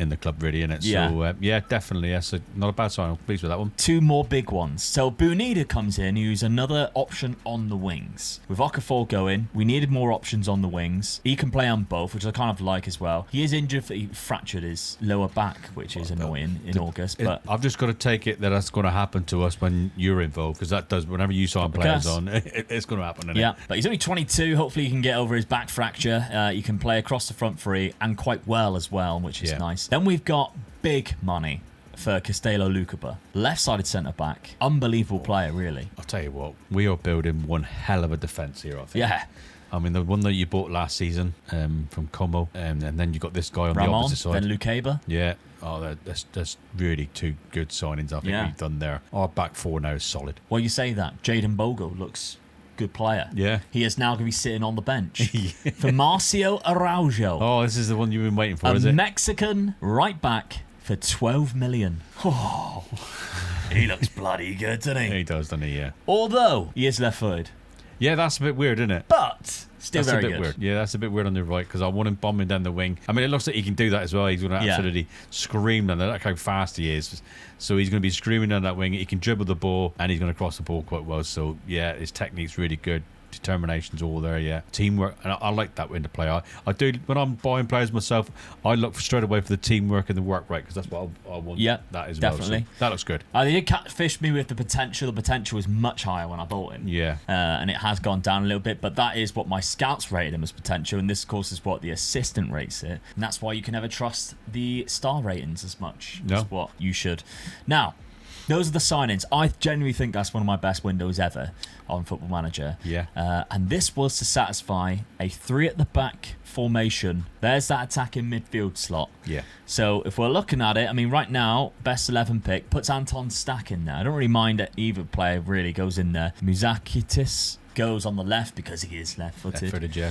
the club really, innit? Yeah. So yeah, definitely. Yes, not a bad sign. I'm pleased with that one. 2 more big ones. So Bunida comes in, who's another option on the wings. With Okafor going, we needed more options on the wings. He can play on both, which I kind of like as well. He is injured. He fractured his lower back, which is annoying in August. But I've just got to take it that that's going to happen to us when you're involved, because that does whenever you sign players Because- on, it's going to happen. Isn't yeah, it? but he's only 22. Hopefully, he can get over his back fracture. He can play across the front 3 and quite well as well, which is Yeah. nice. Then we've got big money for Castello Lucaba, left-sided centre back, unbelievable player, really. I'll tell you what, we are building one hell of a defence here. I think. Yeah, I mean, the one that you bought last season from Como, and then you got this guy on the Ramon, opposite side. then Lucaba. Yeah. Oh, that's really 2 good signings I think Yeah. we've done there. Our back 4 now is solid. Well, you say that. Jaden Bogo looks good player. Yeah. He is now going to be sitting on the bench for Marcio Araujo, Oh, this is the one you've been waiting for, a is it? Mexican right back for 12 million. Oh, he looks bloody good, doesn't he? He does, doesn't he? Yeah. Although he is left-footed, Yeah, that's a bit weird, isn't it? but still That's very a bit good. weird. Yeah, that's a bit weird on the right because I want him bombing down the wing. I mean, it looks like he can do that as well. He's going to Yeah. absolutely scream down there. Look how fast he is. So he's going to be screaming down that wing. He can dribble the ball and he's going to cross the ball quite well. So yeah, his technique's really good. Determination's all there, yeah. Teamwork, and I like that in the play. I do when I'm buying players myself. I look straight away for the teamwork and the work rate because that's what I want. Yeah, that as definitely. well. So that looks good. They did catfish me with the potential. The potential was much higher when I bought him. Yeah. And it has gone down a little bit, but that is what my scouts rated him as potential, and this, of course, is what the assistant rates it. And that's why you can never trust the star ratings as much No. as what you should. Now, those are the signings. I genuinely think that's one of my best windows ever on Football Manager. Yeah. And this was to satisfy a 3 at the back formation. There's that attacking midfield slot. Yeah. So if we're looking at it, I mean, right now, best 11 pick puts Anton Stack in there. I don't really mind that either player really goes in there. Muzakitis goes on the left because he is left-footed. Left-footed, yeah.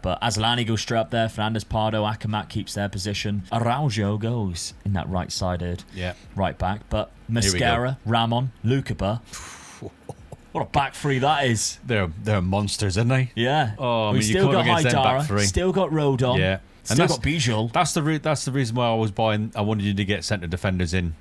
But Asllani goes straight up there. Fernandez Pardo, Akamat keeps their position. Araujo goes in that right-sided Yeah. right back. But we go. Mascara, Ramon, Lucaba. What a back 3 that is. They're monsters, aren't they? Yeah. Oh, I We've mean, you still can't got against them back Haidara, 3. still got Rodon, Yeah. And still got Bijol. That's the reason why I was buying. I wanted you to get centre defenders in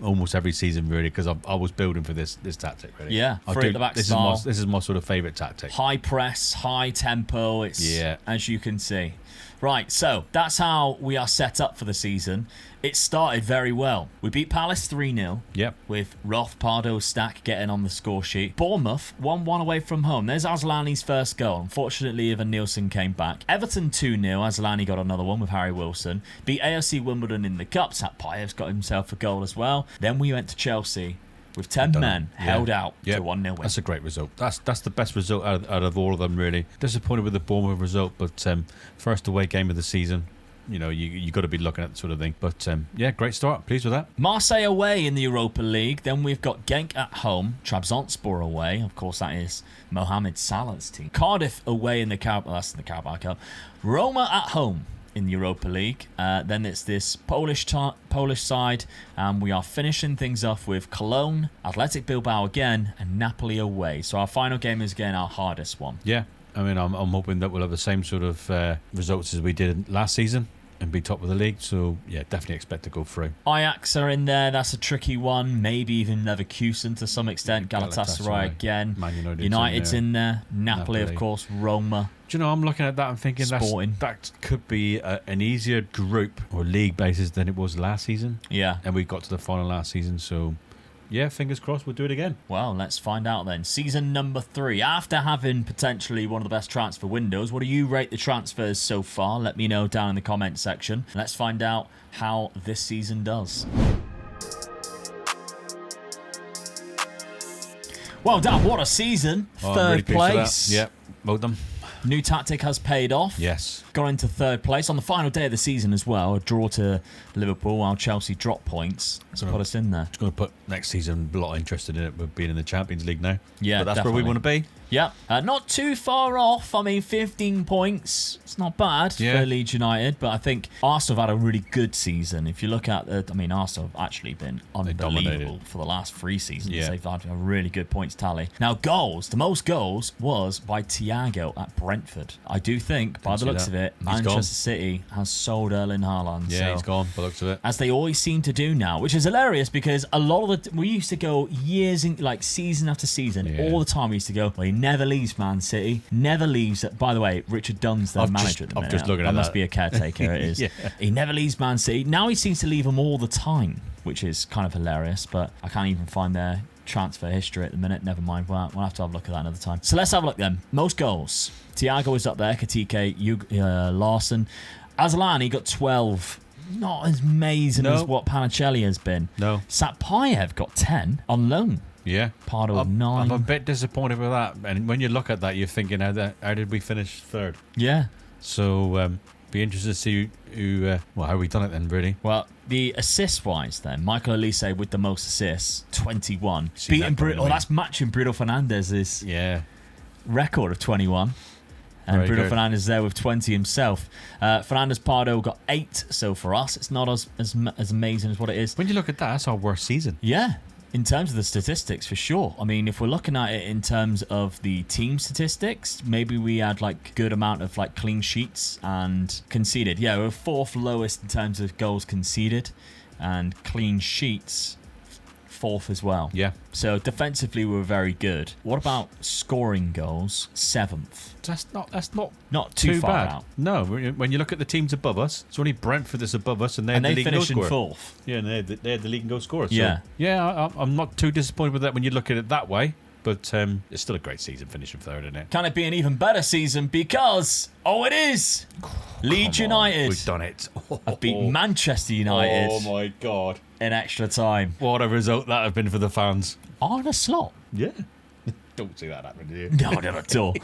almost every season, really, because I was building for this tactic. Really. Yeah, I three at the back This style. is my sort of favourite tactic. High press, high tempo. It's Yeah. as you can see. Right, so that's how we are set up for the season. It started very well. We beat Palace 3-0. Yep. With Roth, Pardo, Stack getting on the score sheet. Bournemouth 1-1 away from home. There's Aslani's first goal. Unfortunately, Ivan Nielsen came back. Everton 2-0. Aslani got another one with Harry Wilson. Beat AFC Wimbledon in the Cup. Satpayev's got himself a goal as well. Then we went to Chelsea with 10 men held out to 1-0 win. That's a great result. That's the best result out of all of them, really. Disappointed with the Bournemouth result, but first away game of the season. You know, you got to be looking at that sort of thing. But yeah, great start. Pleased with that. Marseille away in the Europa League. Then we've got Genk at home. Trabzonspor away. Of course, that is Mohamed Salah's team. Cardiff away in the Carabao Cup. Roma at home in the Europa League. Then it's this Polish side. And we are finishing things off with Cologne, Athletic Bilbao again, and Napoli away. So our final game is again our hardest one. Yeah. I mean, I'm hoping that we'll have the same sort of results as we did last season and be top of the league. So, yeah, definitely expect to go through. Ajax are in there. That's a tricky one. Maybe even Leverkusen to some extent. Galatasaray again. Man United's in there. Napoli, of course. Roma. Do you know, I'm looking at that and thinking that could be an easier group or league basis than it was last season. Yeah. And we got to the final last season, so... yeah, fingers crossed we'll do it again. Well, let's find out then. Season number 3. After having potentially one of the best transfer windows, what do you rate the transfers so far? Let me know down in the comment section. Let's find out how this season does. Well, Dan, what a season. Third place. Yep, well done. New tactic has paid off. Yes. Got into third place on the final day of the season as well. A draw to Liverpool while Chelsea dropped points. That's put us in there. It's going to put next season a lot interested in it with being in the Champions League now. Yeah, but that's definitely where we want to be. Yeah, not too far off. I mean, 15 points. It's not bad for Leeds United, but I think Arsenal have had a really good season. If you look at, Arsenal have actually been unbelievable for the last 3 seasons. Yeah. They've had a really good points tally. Now, goals. The most goals was by Thiago at Brentford. I do think, by the looks of it, Manchester City has sold Erling Haaland. Yeah, he's gone by the looks of it. As they always seem to do now, which is hilarious because a lot of we used to go years in, like season after season, all the time we used to go, well, he never leaves Man City, never leaves. By the way, Richard Dunn's their manager at the minute. I'm just looking at that. Must be a caretaker, it is. He never leaves Man City. Now he seems to leave them all the time, which is kind of hilarious, but I can't even find their transfer history at the minute. Never mind. We'll have to have a look at that another time. So let's have a look then. Most goals. Thiago is up there. Katike, Larson. Aslani got 12. Not as amazing as what Panicelli has been. No. Satpayev got 10 on loan. Yeah. Part of 9. I'm a bit disappointed with that. And when you look at that, you're thinking, how did we finish third? Yeah. So, be interested to see how we done it then, really. Well, the assist-wise then, Michael Elise with the most assists, 21. That's matching Bruno Fernandes's record of 21. And Bruno Fernandes is there with 20 himself. Fernandes Pardo got 8. So for us, it's not as amazing as what it is. When you look at that, that's our worst season. Yeah. In terms of the statistics, for sure. I mean, if we're looking at it in terms of the team statistics, maybe we had like good amount of like clean sheets and conceded. Yeah, we're 4th lowest in terms of goals conceded and clean sheets, 4th as well. Yeah. So defensively, we were very good. What about scoring goals? 7th. That's not too far bad. out. No, when you look at the teams above us, it's only Brentford that's above us, and they finished in 4th. Yeah, and they had the league and goal scorer. Yeah, so, I'm not too disappointed with that when you look at it that way. But it's still a great season, finishing third, isn't it? Can it be an even better season? Because, it is! Leeds United. We've done it. Have beaten Manchester United. Oh, my God. In extra time. What a result that has been for the fans. On a slot. Yeah. Don't see that happen, do you? No, not at all.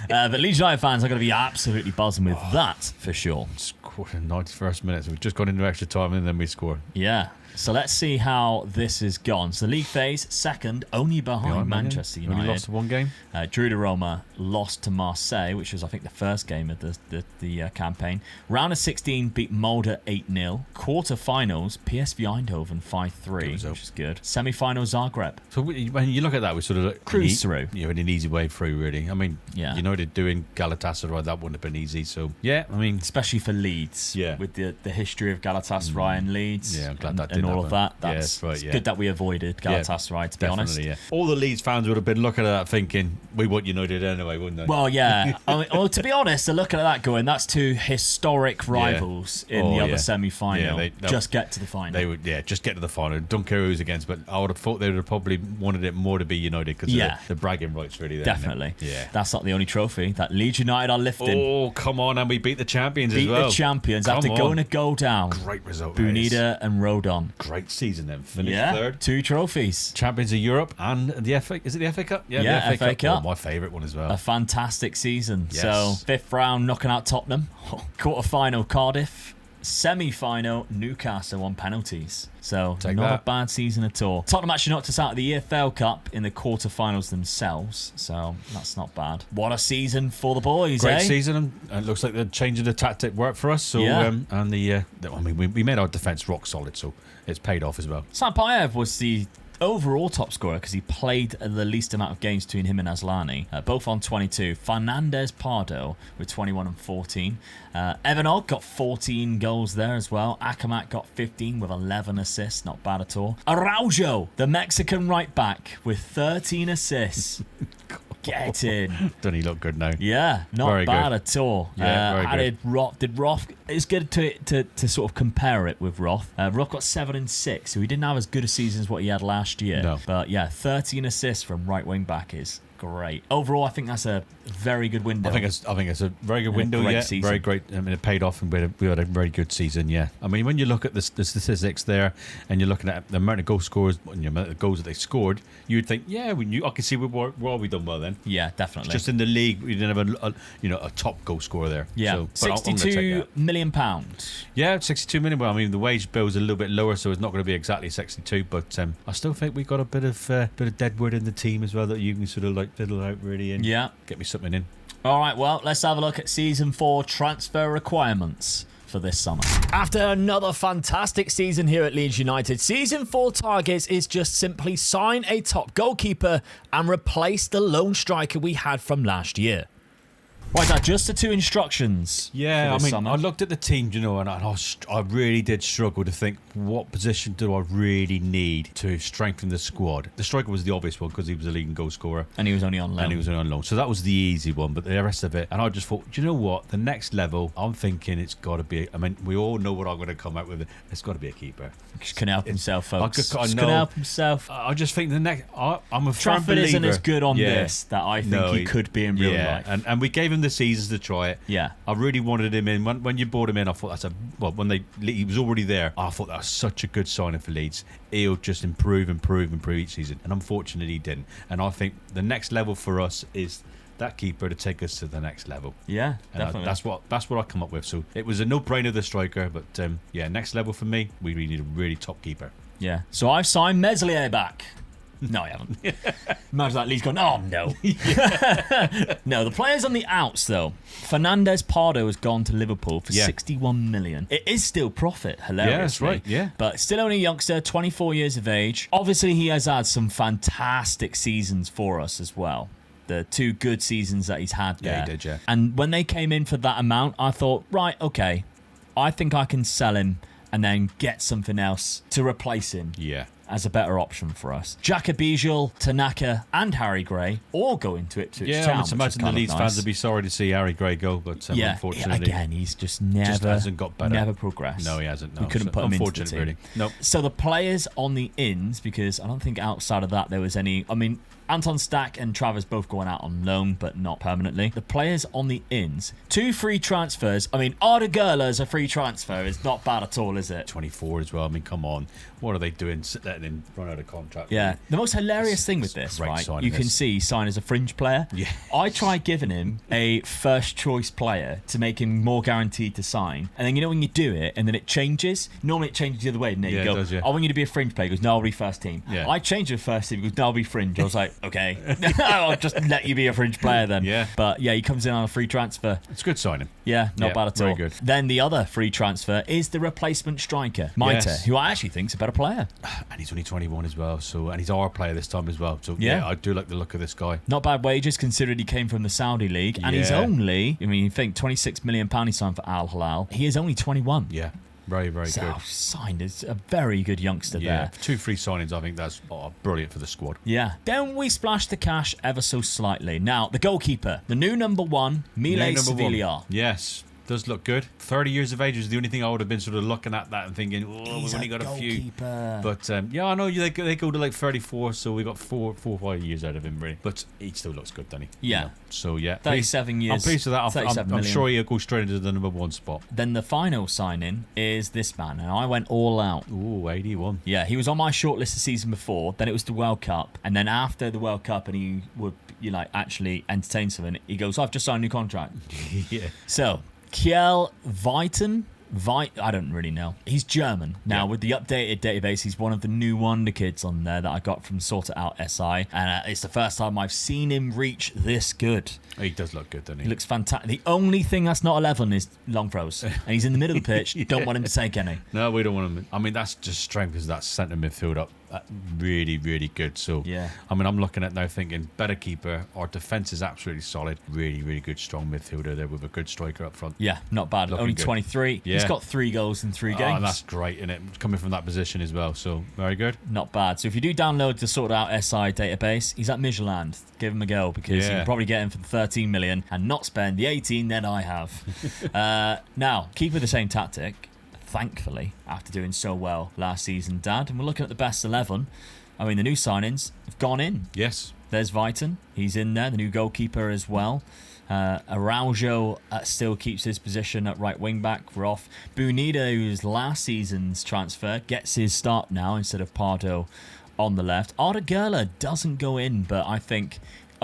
But Leeds United fans are going to be absolutely buzzing with that, for sure. Scored in the 91st minute, so we've just gone into extra time and then we score. Yeah. So let's see how this has gone. So league phase, second, only behind Manchester United. Only lost 1 game. Drew de Roma lost to Marseille, which was, I think, the first game of the campaign. Round of 16 beat Molde 8-0. Quarter-finals, PSV Eindhoven 5-3, which is good. Semi-final, Zagreb. So when you look at that, we sort of cruise through. Yeah, an easy way through, really. I mean, United doing Galatasaray, that wouldn't have been easy. So, yeah, I mean... Especially for Leeds. Yeah. With the history of Galatasaray and Leeds. Yeah, I'm glad that didn't and all of happen. that. Yeah, That's right, it's yeah. good that we avoided Galatasaray, to be honest. Definitely, yeah. All the Leeds fans would have been looking at that thinking, we want United anyway, wouldn't they? Well, yeah. I mean, well, to be honest, they're looking at that going, that's two historic rivals in the other semi-final. Yeah, just get to the final. They would, just get to the final. Don't care who's against, but I would have thought they would have probably wanted it more to be United because the bragging rights really there. Definitely. Yeah. That's not the only trophy that Leeds United are lifting. Oh, come on, and we beat the champions as well. Beat the champions after going a goal down. Great result. Bunida and Rodon. Great season then. Finished third. 2 trophies. Champions of Europe and the FA. Is it the FA Cup? Yeah, the FA Cup. Oh, my favourite one as well. A fantastic season. Yes. So, 5th round knocking out Tottenham. Quarter-final Cardiff. Semi-final Newcastle on penalties. So, not a bad season at all. Tottenham actually knocked us out of the EFL Cup in the quarter-finals themselves. So, that's not bad. What a season for the boys, Great season. And it looks like the change of the tactic worked for us. So, and we made our defence rock solid. So, it's paid off as well. Sampayev was the overall top scorer because he played the least amount of games between him and Aslani, both on 22. Fernandez Pardo with 21 and 14. Evan Ogg got 14 goals there as well. Akamat got 15 with 11 assists, not bad at all. Araujo, the Mexican right back, with 13 assists. Get in. Doesn't he look good now? Yeah, not very bad good. at all. Yeah, very good. Did Roth? It's good to sort of compare it with Roth. Roth got 7 and 6, so he didn't have as good a season as what he had last year. No. But yeah, 13 assists from right wing back is great. Overall, I think that's a very good window. I think it's a very good window. Season. Very great. I mean, it paid off, and we had a very good season. Yeah. I mean, when you look at the statistics there, and you're looking at the amount of goal scorers, and the amount of goals that they scored, you'd think, we knew. I can see where we done well then. Yeah, definitely. Just in the league, we didn't have a top goal scorer there. Yeah, so, £62 million. Yeah, 62 million. Well, I mean, the wage bill is a little bit lower, so it's not going to be exactly 62. But I still think we've got a bit of dead wood in the team as well that you can sort of like fiddle out really and get me something in. All right, well, let's have a look at Season 4 transfer requirements for this summer. After another fantastic season here at Leeds United, Season 4 targets is just simply sign a top goalkeeper and replace the lone striker we had from last year. Right, now, just the 2 instructions. Yeah, for this I mean, summer. I looked at the team, and I really did struggle to think what position do I really need to strengthen the squad. The striker was the obvious one because he was a leading goal scorer. And he was only on loan. So that was the easy one, but the rest of it, and I just thought, do you know what? The next level, I'm thinking it's got to be, I mean, we all know what I'm going to come out with. It's got to be a keeper. Just couldn't help himself, folks. Just couldn't help himself. I just think the next, I'm a firm Trafford believer. isn't as good on this that I think he could be in real life. And we gave him the seasons to try it. Yeah. I really wanted him in. When you brought him in, I thought he was already there. I thought that was such a good signing for Leeds. He'll just improve each season. And unfortunately, he didn't. And I think the next level for us is that keeper to take us to the next level. Yeah, definitely. That's what I come up with. So it was a no-brainer, the striker. But next level for me, we really need a really top keeper. Yeah. So I've signed Meslier back. No, I haven't. Imagine that Leeds going, oh, no. No, the players on the outs, though. Fernandez Pardo has gone to Liverpool for 61 million. It is still profit, hilariously. Yeah, that's right, yeah. But still only a youngster, 24 years of age. Obviously, he has had some fantastic seasons for us as well. The 2 good seasons that he's had there. Yeah, he did, yeah. And when they came in for that amount, I thought, right, okay, I think I can sell him and then get something else to replace him. Yeah. As a better option for us. Xhaka Bijal, Tanaka, and Harry Gray all go into Ipswich Town. I would imagine the Leeds fans would be sorry to see Harry Gray go, but unfortunately, again, he's just never hasn't got better. Never progressed. No, he hasn't. No. We couldn't put him into the team. Really. Nope. So the players on the ins, because I don't think outside of that there was any. I mean, Anton Stack and Travers both going out on loan, but not permanently. The players on the ins, 2 free transfers. I mean, Arda Güler's a free transfer. It's not bad at all, is it? 24 as well. I mean, come on. What are they doing? Letting him run out of contract. Yeah. The most hilarious thing with this, right? You can see sign as a fringe player. Yeah. I tried giving him a first choice player to make him more guaranteed to sign. And then, when you do it and then it changes, normally it changes the other way. And you go, it does, yeah. I want you to be a fringe player. He goes, no, I'll be first team. Yeah. I changed it to first team. He goes, no, I'll be fringe. I was like, okay. I'll just let you be a fringe player then. Yeah. But yeah, he comes in on a free transfer. It's a good signing. Yeah, not bad at all. Very good. Then the other free transfer is the replacement striker, Maita, who I actually think is a better player. And he's only 21 as well, and he's our player this time as well. So I do like the look of this guy. Not bad wages considering he came from the Saudi league, and he's only, you think £26 million he signed for Al Hilal. He is only 21. Yeah. Very, very So good. signed is a very good youngster Yeah, there. 2 free signings. I think that's brilliant for the squad. Yeah. Then we splashed the cash ever so slightly. Now, the goalkeeper, the new number 1, Mile Name number 1. Sevilla. Yes. Does look good. 30 years of age is the only thing I would have been sort of looking at that and thinking, oh, He's we've only a got a few. goalkeeper. But yeah, I know they go to like 34, so we got 4 or 5 years out of him, really. But he still looks good, doesn't he? Yeah. You know, so yeah, 37 years. I'm pleased with that. 37 I'm million. sure he'll go straight into the number 1 spot. Then the final signing is this man, and I went all out. Ooh, 81. Yeah, he was on my shortlist the season before. Then it was the World Cup, and then after the World Cup, and he would actually entertain something. He goes, "I've just signed a new contract." Yeah. So Kiel Weiten. I don't really know. He's German. Now, with the updated database, he's one of the new wonder kids on there that I got from Sorted Out SI. And it's the first time I've seen him reach this good. He does look good, doesn't he? He looks fantastic. The only thing that's not 11 is long throws. And he's in the middle of the pitch. Don't want him to take any. No, we don't want him. I mean, that's just strength because that centre midfield up. Really, really good. So, Yeah. I mean, I'm looking at now thinking better keeper. Our defence is absolutely solid. Really, really good, strong midfielder there with a good striker up front. Yeah, not bad. Looking Only good. 23. Yeah. He's got 3 goals in 3 games. Oh, that's great, isn't it? Coming from that position as well. So, very good. Not bad. So if you do download the Sort Out SI database, he's at Midtjylland. Give him a go because you Yeah. can probably get him for the 13 million and not spend the 18 that I have. Now, keep with the same tactic, thankfully, after doing so well last season, Dad. And we're looking at the best 11. I mean, the new signings have gone in. Yes. There's Viton. He's in there, the new goalkeeper as well. Araujo still keeps his position at right wing back. We're off. Bunida, who's last season's transfer, gets his start now instead of Pardo on the left. Arda Güler doesn't go in, but I think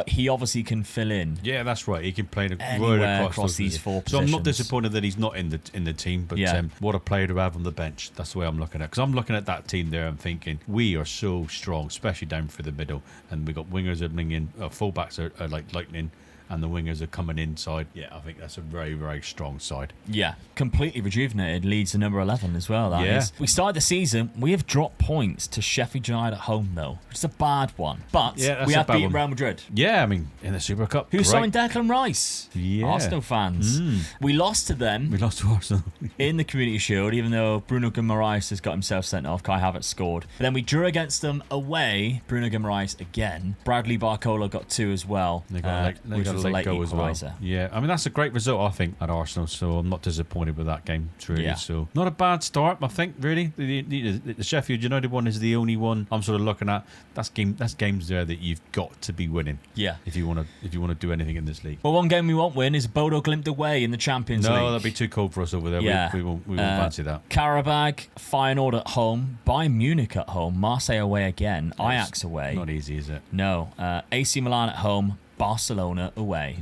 he obviously can fill in. Yeah, that's right. He can play Anywhere right across these 4 So I'm not positions. disappointed that he's not in the team, but Yeah. what a player to have on the bench. That's the way I'm looking at it. Because I'm looking at that team there and thinking we are so strong, especially down through the middle, and we got wingers opening in, fullbacks are like lightning, and the wingers are coming inside. Yeah, I think that's a very, very strong side. Yeah, completely rejuvenated. Leeds to number 11 as well. That Yeah. is. We started the season. We have dropped points to Sheffield United at home, though, which is a bad one. But Yeah, that's we a have bad beaten one. Real Madrid. Yeah, I mean in the Super Cup. Who great. signed Declan Rice? Yeah. Arsenal fans. We lost to them We lost to Arsenal. in the Community Shield, even though Bruno Guimaraes has got himself sent off. Kai Havertz scored. But then we drew against them away. Bruno Guimaraes again. Bradley Barcola got 2 as well, They got which was a late go as well. equaliser. Yeah, I mean that's a great result I think at Arsenal. So I'm not disappointed with that game. Truly. Yeah. So not a bad start, I think. Really, the Sheffield United one is the only one I'm sort of looking at. That's games there that you've got to be winning. Yeah. If you want to do anything in this league. Well, one game we won't win is Bodo Glimt away in the Champions League. No, that'd be too cold for us over there. Yeah. We won't fancy that. Karabag, Feyenoord at home, Bayern Munich at home, Marseille away again, Ajax away. Not easy, is it? No, AC Milan at home, Barcelona away.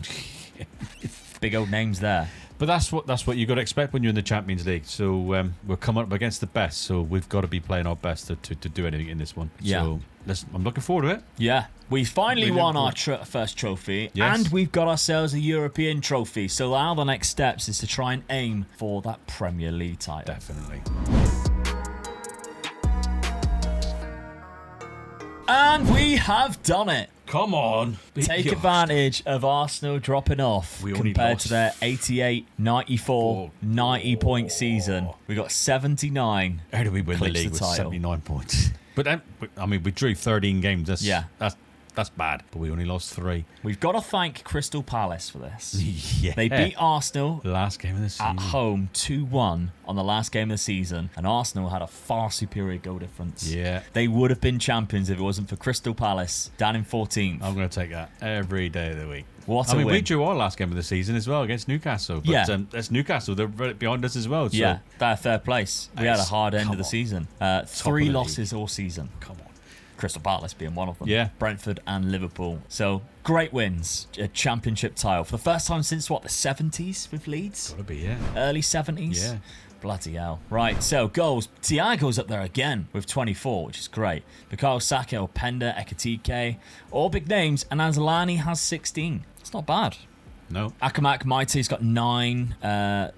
Big old names there. But that's what you got to expect when you're in the Champions League. So we're coming up against the best. So we've got to be playing our best to do anything in this one. Yeah. So I'm looking forward to it. Yeah, we finally Really won our important. first trophy, Yes. and we've got ourselves a European trophy. So now the next steps is to try and aim for that Premier League title. Definitely. And we have done it. Come on. Take Gosh. advantage of Arsenal dropping off We only compared lost to their 88, 94, 90 point season. We got 79. How do we win the Clinch league the with title. 79 points? But I mean, we drew 13 games. That's bad. But we only lost 3. We've got to thank Crystal Palace for this. Yeah. They beat Arsenal last game of the season. at home 2-1 on the last game of the season, and Arsenal had a far superior goal difference. Yeah. They would have been champions if it wasn't for Crystal Palace down in 14th. I'm going to take that every day of the week. What I a mean, we win. drew our last game of the season as well against Newcastle. But Yeah. that's Newcastle. They're right behind us as well. So Yeah, they're third place. We had a Nice. hard end Come of the on. season. of 3 the losses all season. come on. Crystal Palace being one of them. Yeah. Brentford and Liverpool. So great wins. A championship title for the first time since the 70s with Leeds? Gotta be, yeah. Early 70s? Yeah. Bloody hell. Right, so goals. Thiago's up there again with 24, which is great. Bukayo Saka, Openda, Ekitike, all big names, and Anzalani has 16. It's not bad. No. Akamak Maite's got 9.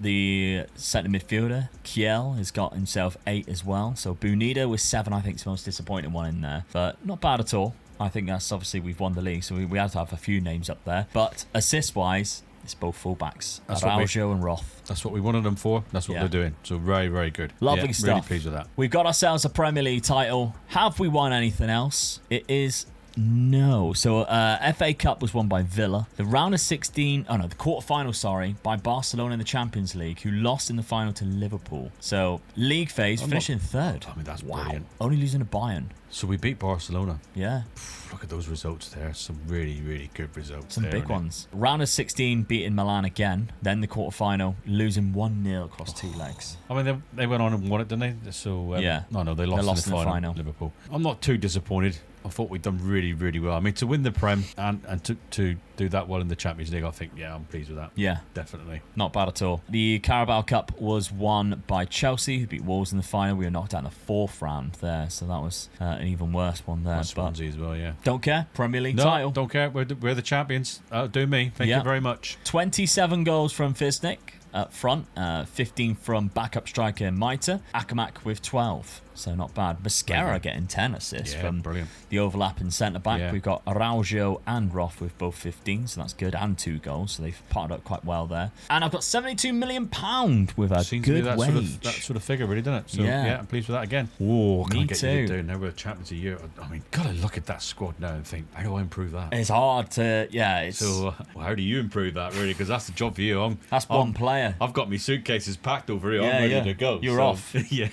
The centre midfielder, Kiel, has got himself 8 as well. So Bunida with 7, I think, is the most disappointing one in there. But not bad at all. I think that's obviously we've won the league, so we had to have a few names up there. But assist-wise, It's both fullbacks, That's what we- Araujo and Roth. That's what we wanted them for. That's what Yeah. they're doing. So very, very good. Lovely Yeah, stuff. Really pleased with that. We've got ourselves a Premier League title. Have we won anything else? It is no. So FA Cup was won by Villa. The round of 16, the quarterfinal, sorry, by Barcelona in the Champions League, who lost in the final to Liverpool. So league phase, finishing third. I mean, that's Wow. brilliant. Only losing to Bayern. So we beat Barcelona. Yeah. Look at those results there. Some really, really good results. Some there, big aren't ones. Round of 16, beating Milan again. Then the quarterfinal, losing 1-0 across 2 legs. they? I mean, they went on and won it, didn't they? So Yeah. No, they lost, in the final. Liverpool. I'm not too disappointed. I thought we'd done really, really well. I mean, to win the Prem and to do that well in the Champions League, I think, yeah, I'm pleased with that. Yeah. Definitely. Not bad at all. The Carabao Cup was won by Chelsea, who beat Wolves in the final. We were knocked out in the 4th round there, so that was an even worse one there. And Swansea as well, yeah. Don't care. Premier League No, title. don't care. We're the champions. Do me. Thank Yeah. you very much. 27 goals from Fisnik up front, 15 from backup striker Maita. Akamak with 12, so not bad. Mascara getting 10 assists Yeah, from brilliant. the overlapping centre-back. Yeah. We've got Araujo and Roth with both 15, so that's good, and 2 goals, so they've partnered up quite well there. And I've got £72 million with a Seems to be good that wage. sort of figure, really, doesn't it? So, Yeah. yeah, I'm pleased with that again. Whoa, can Me I get you too. to do now we're the champions a year? I mean, gotta look at that squad now and think, how do I improve that? It's hard to, it's So, how do you improve that, really? Because that's the job for you. that's one player. I've got my suitcases packed over here. Yeah, I'm ready yeah. to go. You're So, off. Yeah.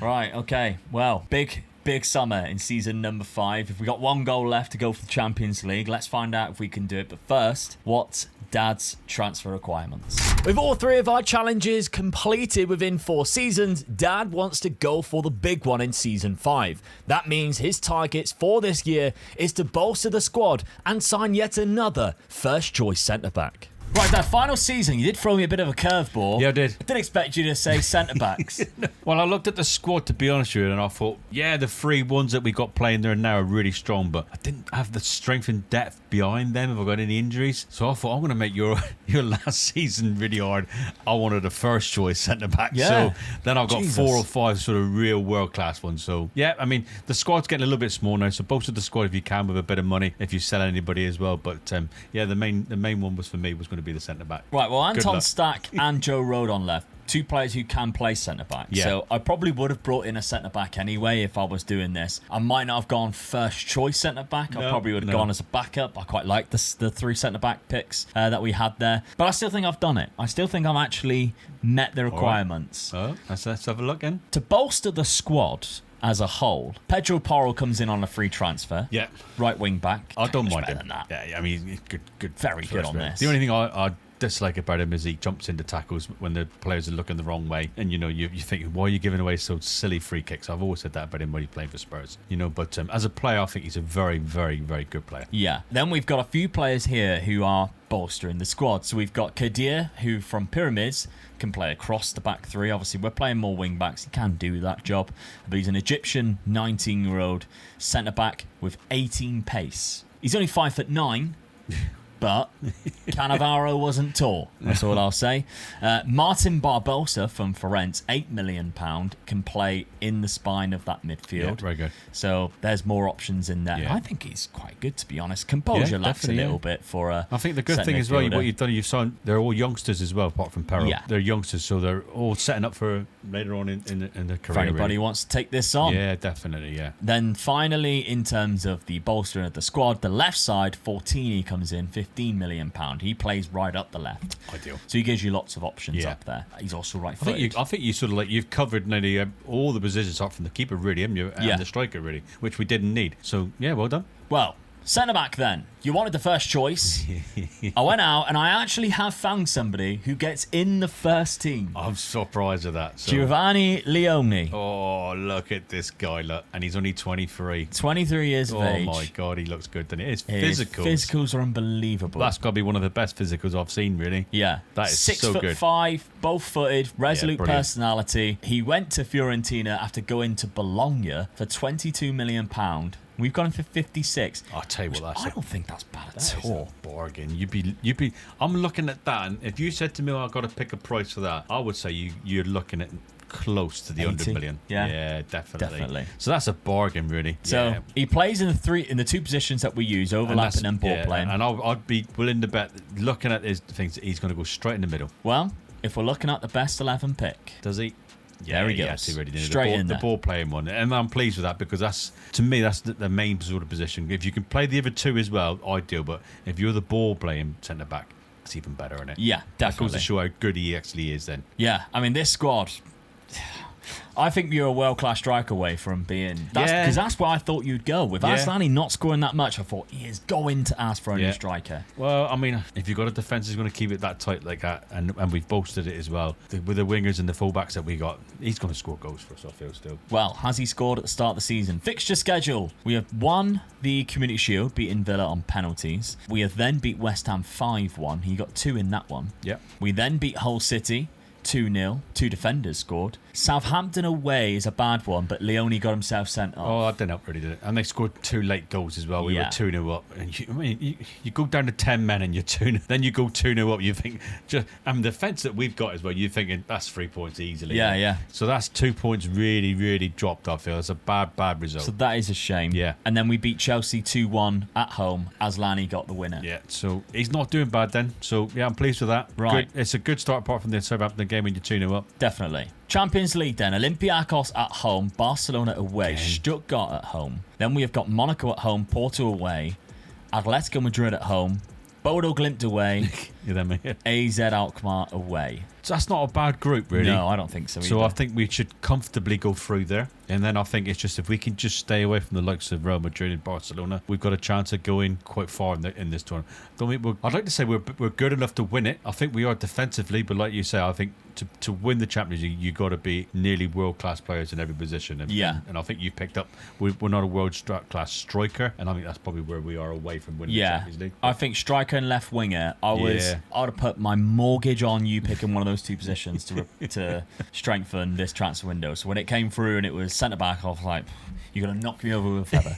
Right, okay. Well, big summer in season number 5. If we got 1 goal left to go for the Champions League, let's find out if we can do it. But first, what's Dad's transfer requirements? With all 3 of our challenges completed within 4 seasons, Dad wants to go for the big one in season 5. That means his targets for this year is to bolster the squad and sign yet another first choice centre-back. Right, that final season, you did throw me a bit of a curveball. Yeah, I did. I didn't expect you to say centre-backs. Well, I looked at the squad, to be honest with you, and I thought, yeah, the 3 ones that we got playing there now are really strong, but I didn't have the strength and depth behind them if I got any injuries. So I thought, I'm going to make your last season really hard. I wanted a first choice centre back. Yeah. So then I've got Jesus. 4 or 5 sort of real world class ones. So yeah, I mean, the squad's getting a little bit small now. So bolster the squad if you can with a bit of money, if you sell anybody as well. But yeah, the main one was for me was going to be the centre back. Right, well, Good Anton luck. Stack and Joe Rodon left. 2 players who can play centre-back. Yeah. So I probably would have brought in a centre-back anyway if I was doing this. I might not have gone first choice centre-back. I No, probably would have no. gone as a backup. I quite like the 3 centre-back picks that we had there. But I still think I've done it. I still think I've actually met the requirements. Oh, let's have a look in. To bolster the squad as a whole, Pedro Porro comes in on a free transfer. Yeah. Right wing back. I don't Much mind better him. than that. Yeah, I mean, he's good. Very good first on player. this. The only thing I dislike about him is he jumps into tackles when the players are looking the wrong way, and you think, why are you giving away so silly free kicks? I've always said that about him when he played for Spurs, but as a player, I think he's a very, very, very good player. Yeah. Then we've got a few players here who are bolstering the squad. So we've got Kadir, who from Pyramids can play across the back 3. Obviously, we're playing more wing backs. He can do that job. But he's an Egyptian 19-year-old centre-back with 18 pace. He's only 5'9", but Cannavaro wasn't tall. That's all I'll say. Martin Barbosa from Firenze, £8 million, can play in the spine of that midfield. Yeah, very good. So there's more options in there. Yeah. I think he's quite good, to be honest. Composure Yeah, lacks a definitely, little yeah. bit for a I think the good centre thing as well, midfielder. what you've done, you've signed, they're all youngsters as well, apart from Perro. Yeah. They're youngsters, so they're all setting up for later on in the If career. anybody really. wants to take this on. Yeah, definitely, yeah. Then finally, in terms of the bolstering of the squad, the left side, Fortini comes in, £15 million. He plays right up the left. Ideal. So he gives you lots of options Yeah. up there. He's also right I think you sort of you've covered nearly all the positions apart from the keeper, really, haven't you? And Yeah. the striker, really, which we didn't need. So yeah, well done. Well, centre back then. You wanted the first choice. I went out and I actually have found somebody who gets in the first team. I'm surprised at that. So. Giovanni Leone. Oh, look at this guy, look, and he's only 23. 23 years of Oh age. my God, he looks good. Doesn't he? His His physicals. physicals are unbelievable. That's got to be one of the best physicals I've seen, really. Yeah. That is 6'5", both footed, resolute brilliant. personality. He went to Fiorentina after going to Bologna for £22 million. We've got him for 56. I'll tell you what, that's I don't think that's bad That at is all. a bargain. You'd be. I'm looking at that, and if you said to me, "I've got to pick a price for that," I would say you're looking at close to the 80? 100 million. Yeah. Definitely. So that's a bargain, really. So he plays in the two positions that we use, overlapping and ball playing. And I'd be willing to bet, looking at his things, he's going to go straight in the middle. Well, if we're looking at the best 11 pick, does he? Yeah, there he goes. Yes, he really did. Straight in there. The ball playing one, and I'm pleased with that because that's, to me, that's the main sort of position. If you can play the other two as well, ideal. But if you're the ball playing centre back, it's even better, isn't it? Yeah, definitely. That goes to show how good he actually is. Then. Yeah, I mean this squad. I think you're a world-class striker away from being... Because that's where I thought you'd go. With Asllani not scoring that much, I thought he is going to ask for a new striker. Well, I mean, if you've got a defence who's going to keep it that tight like that, and we've boasted it as well, with the wingers and the fullbacks that we got, he's going to score goals for us, I feel, still. Well, has he scored at the start of the season? Fixture schedule. We have won the Community Shield, beating Villa on penalties. We have then beat West Ham 5-1. He got 2 in that one. Yeah. We then beat Hull City 2-0. 2 defenders scored. Southampton away is a bad one, but Leone got himself sent off. Oh, that didn't help really, did it? And they scored 2 late goals as well. We were 2-0 up. And you go down to 10 men and you're 2-0. Then you go 2-0 up. You think, the defence that we've got as well, you're thinking that's 3 points easily. Yeah. So that's 2 points really, really dropped, I feel. It's a bad result. So that is a shame. Yeah. And then we beat Chelsea 2-1 at home. Asllani got the winner. Yeah, so he's not doing bad then. So, yeah, I'm pleased with that. Right. Good. It's a good start apart from the Southampton game when you're 2-0 up. Definitely. Champions League then. Olympiacos at home, Barcelona away, Stuttgart at home. Then we have got Monaco at home, Porto away, Atletico Madrid at home, Bodo Glimt away, AZ Alkmaar away. So that's not a bad group, really. No, I don't think so either. So I think we should comfortably go through there. And then I think it's just if we can just stay away from the likes of Real Madrid and Barcelona, we've got a chance of going quite far in this tournament. I'd like to say we're good enough to win it. I think we are defensively, but like you say, I think to win the Champions League, you've got to be nearly world-class players in every position. And I think you picked up, we're not a world-class striker, and I think that's probably where we are away from winning the Champions League. I think striker and left winger, I'd have put my mortgage on you picking one of those two positions to strengthen this transfer window. So when it came through and it was centre back, I was like, you're going to knock me over with a feather.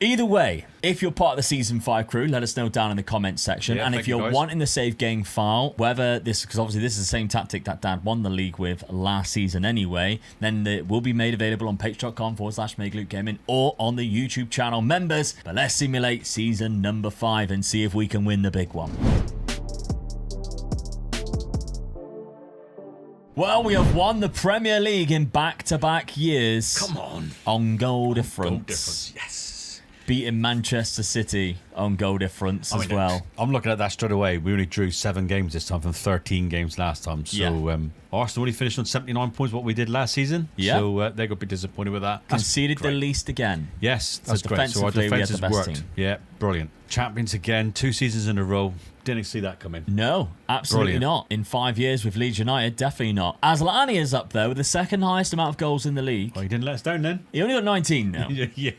Either way, if you're part of the Season 5 crew, let us know down in the comments section. Yeah, and if you're wanting the save game file, whether this, because obviously this is the same tactic that Dad won the league with last season anyway, then it will be made available on patreon.com/MakeLukeGaming or on the YouTube channel members. But let's simulate season number 5 and see if we can win the big one. Well, we have won the Premier League in back-to-back years. Come on goal difference. Goal difference, yes. Beating Manchester City on goal difference as well. I'm looking at that straight away. We only drew 7 games this time from 13 games last time. So Arsenal only finished on 79 points, what we did last season. Yeah. So they're going to be disappointed with that. Conceded the least again. Yes, that's great. So our defence has worked. Team. Yeah, brilliant. Champions again, 2 seasons in a row. Didn't see that coming. No, absolutely not. In 5 years with Leeds United, definitely not. Asllani is up there with the second highest amount of goals in the league. Well, he didn't let us down then. He only got 19 now. Yeah.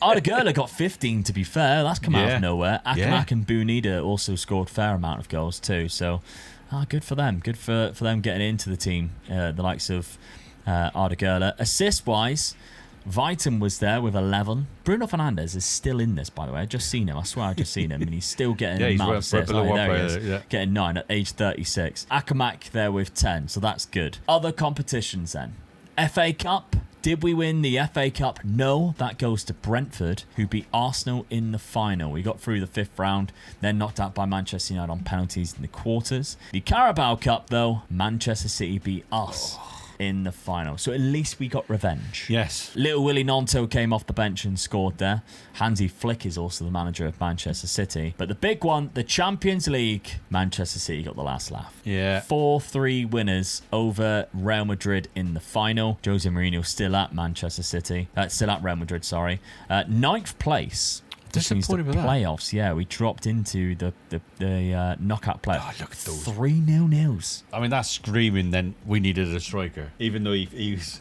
Arda Güler got 15, to be fair. That's come out of nowhere. Akamak and Bunida also scored a fair amount of goals too. So, good for them. Good for them getting into the team. The likes of Arda Güler. Assist-wise, Viton was there with 11. Bruno Fernandes is still in this, by the way. I just seen him. I swear I just seen him. And he's still getting he's amount of assists. There he is. Yeah. Getting 9 at age 36. Akamak there with 10. So that's good. Other competitions then. FA Cup. Did we win the FA Cup? No, that goes to Brentford, who beat Arsenal in the final. We got through the 5th round, then knocked out by Manchester United on penalties in the quarters. The Carabao Cup, though, Manchester City beat us in the final. So at least we got revenge. Yes. Little Willie Gnonto came off the bench and scored there. Hansi Flick is also the manager of Manchester City. But the big one, the Champions League, Manchester City got the last laugh. Yeah. 4-3 winners over Real Madrid in the final. Jose Mourinho still at Manchester City. Still at Real Madrid, sorry. 9th place. Disappointed with that. Playoffs, yeah. We dropped into the knockout playoffs. Oh, look at those. 3-0. I mean, that's screaming then we needed a striker. Even though he was...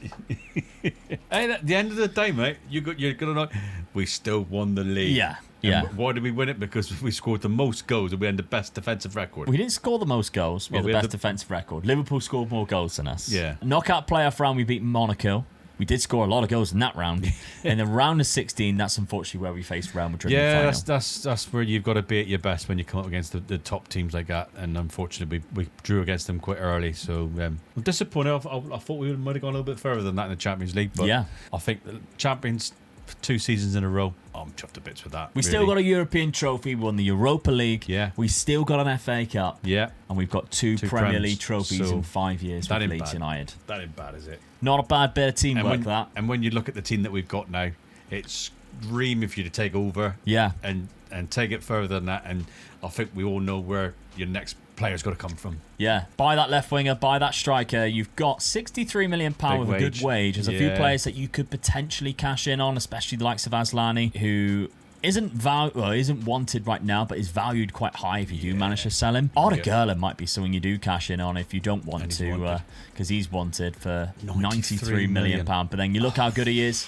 Hey, at the end of the day, mate, you're going to know, we still won the league. Yeah. And why did we win it? Because we scored the most goals and we had the best defensive record. We didn't score the most goals. We had the best defensive record. Liverpool scored more goals than us. Yeah. Knockout playoff round, we beat Monaco. We did score a lot of goals in that round. In the round of 16, that's unfortunately where we faced Real Madrid in the Yeah, final. that's where you've got to be at your best when you come up against the top teams like that. And unfortunately, we drew against them quite early. So I'm disappointed. I thought we might have gone a little bit further than that in the Champions League. But Yeah. I think the champions 2 seasons in a row, I'm chuffed to bits with that. We still got a European trophy. We won the Europa League. Yeah. We still got an FA Cup. Yeah. And we've got two Premier Prems. League trophies So in 5 years that with ain't Leeds bad. United. That ain't bad, is it? Not a bad bit of teamwork, that. And when you look at the team that we've got now, it's dream if you to take over. Yeah. And take it further than that. And I think we all know where your next player's got to come from. Yeah, buy that left winger, buy that striker. You've got £63 million Big with a good wage. There's a few Yeah. players that you could potentially cash in on, especially the likes of Aslani, who isn't wanted right now, but is valued quite high if you do manage to sell him. Odegaard might be something you do cash in on if you don't want to, because he's wanted for £93 million. But then you look how good he is.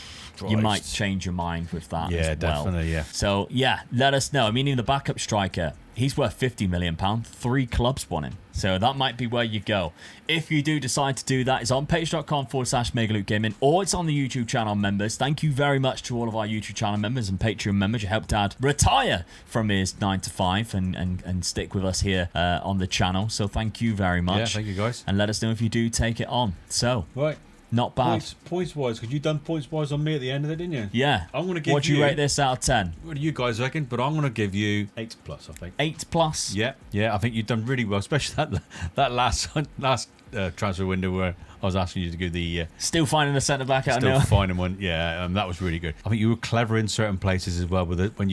You might change your mind with that as well. Yeah, definitely, yeah. So, yeah, let us know. I mean, even the backup striker, he's worth £50 million. 3 clubs want him. So that might be where you go. If you do decide to do that, it's on page.com/Megaloot Gaming, or it's on the YouTube channel members. Thank you very much to all of our YouTube channel members and Patreon members. You helped Dad retire from his 9 to 5 and stick with us here on the channel. So thank you very much. Yeah, thank you, guys. And let us know if you do take it on. So, Right. not bad. Points wise, because you done points wise on me at the end of it, didn't you? Yeah. I'm going to give What do you rate this out of 10? What do you guys reckon? But I'm going to give you 8+, I think. 8+. Yeah, I think you've done really well, especially that last transfer window where I was asking you to give the Still finding a centre back out still of finding one. Yeah, that was really good. I think you were clever in certain places as well with it. When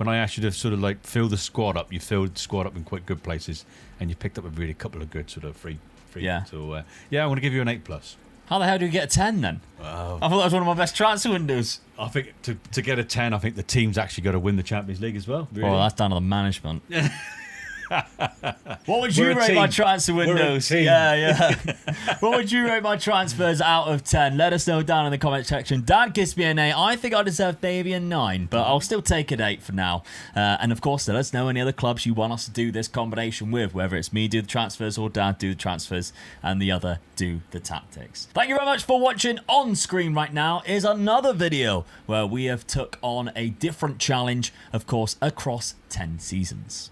I asked you to sort of like fill the squad up, you filled the squad up in quite good places, and you picked up a really couple of good sort of free. Yeah. So yeah, I'm going to give you an 8+. How the hell do you get a 10 then? Wow. I thought that was one of my best transfer windows. I think to get a 10, I think the team's actually got to win the Champions League as well. Really. Well, that's down to the management. What would you We're a rate my team. transfer windows? We're a team. Yeah. What would you rate my transfers out of 10? Let us know down in the comment section. Dad gives me an 8. I think I deserve maybe a 9, but I'll still take an 8 for now. And of course, let us know any other clubs you want us to do this combination with, whether it's me do the transfers or Dad do the transfers and the other do the tactics. Thank you very much for watching. On screen right now is another video where we have took on a different challenge, of course, across 10 seasons.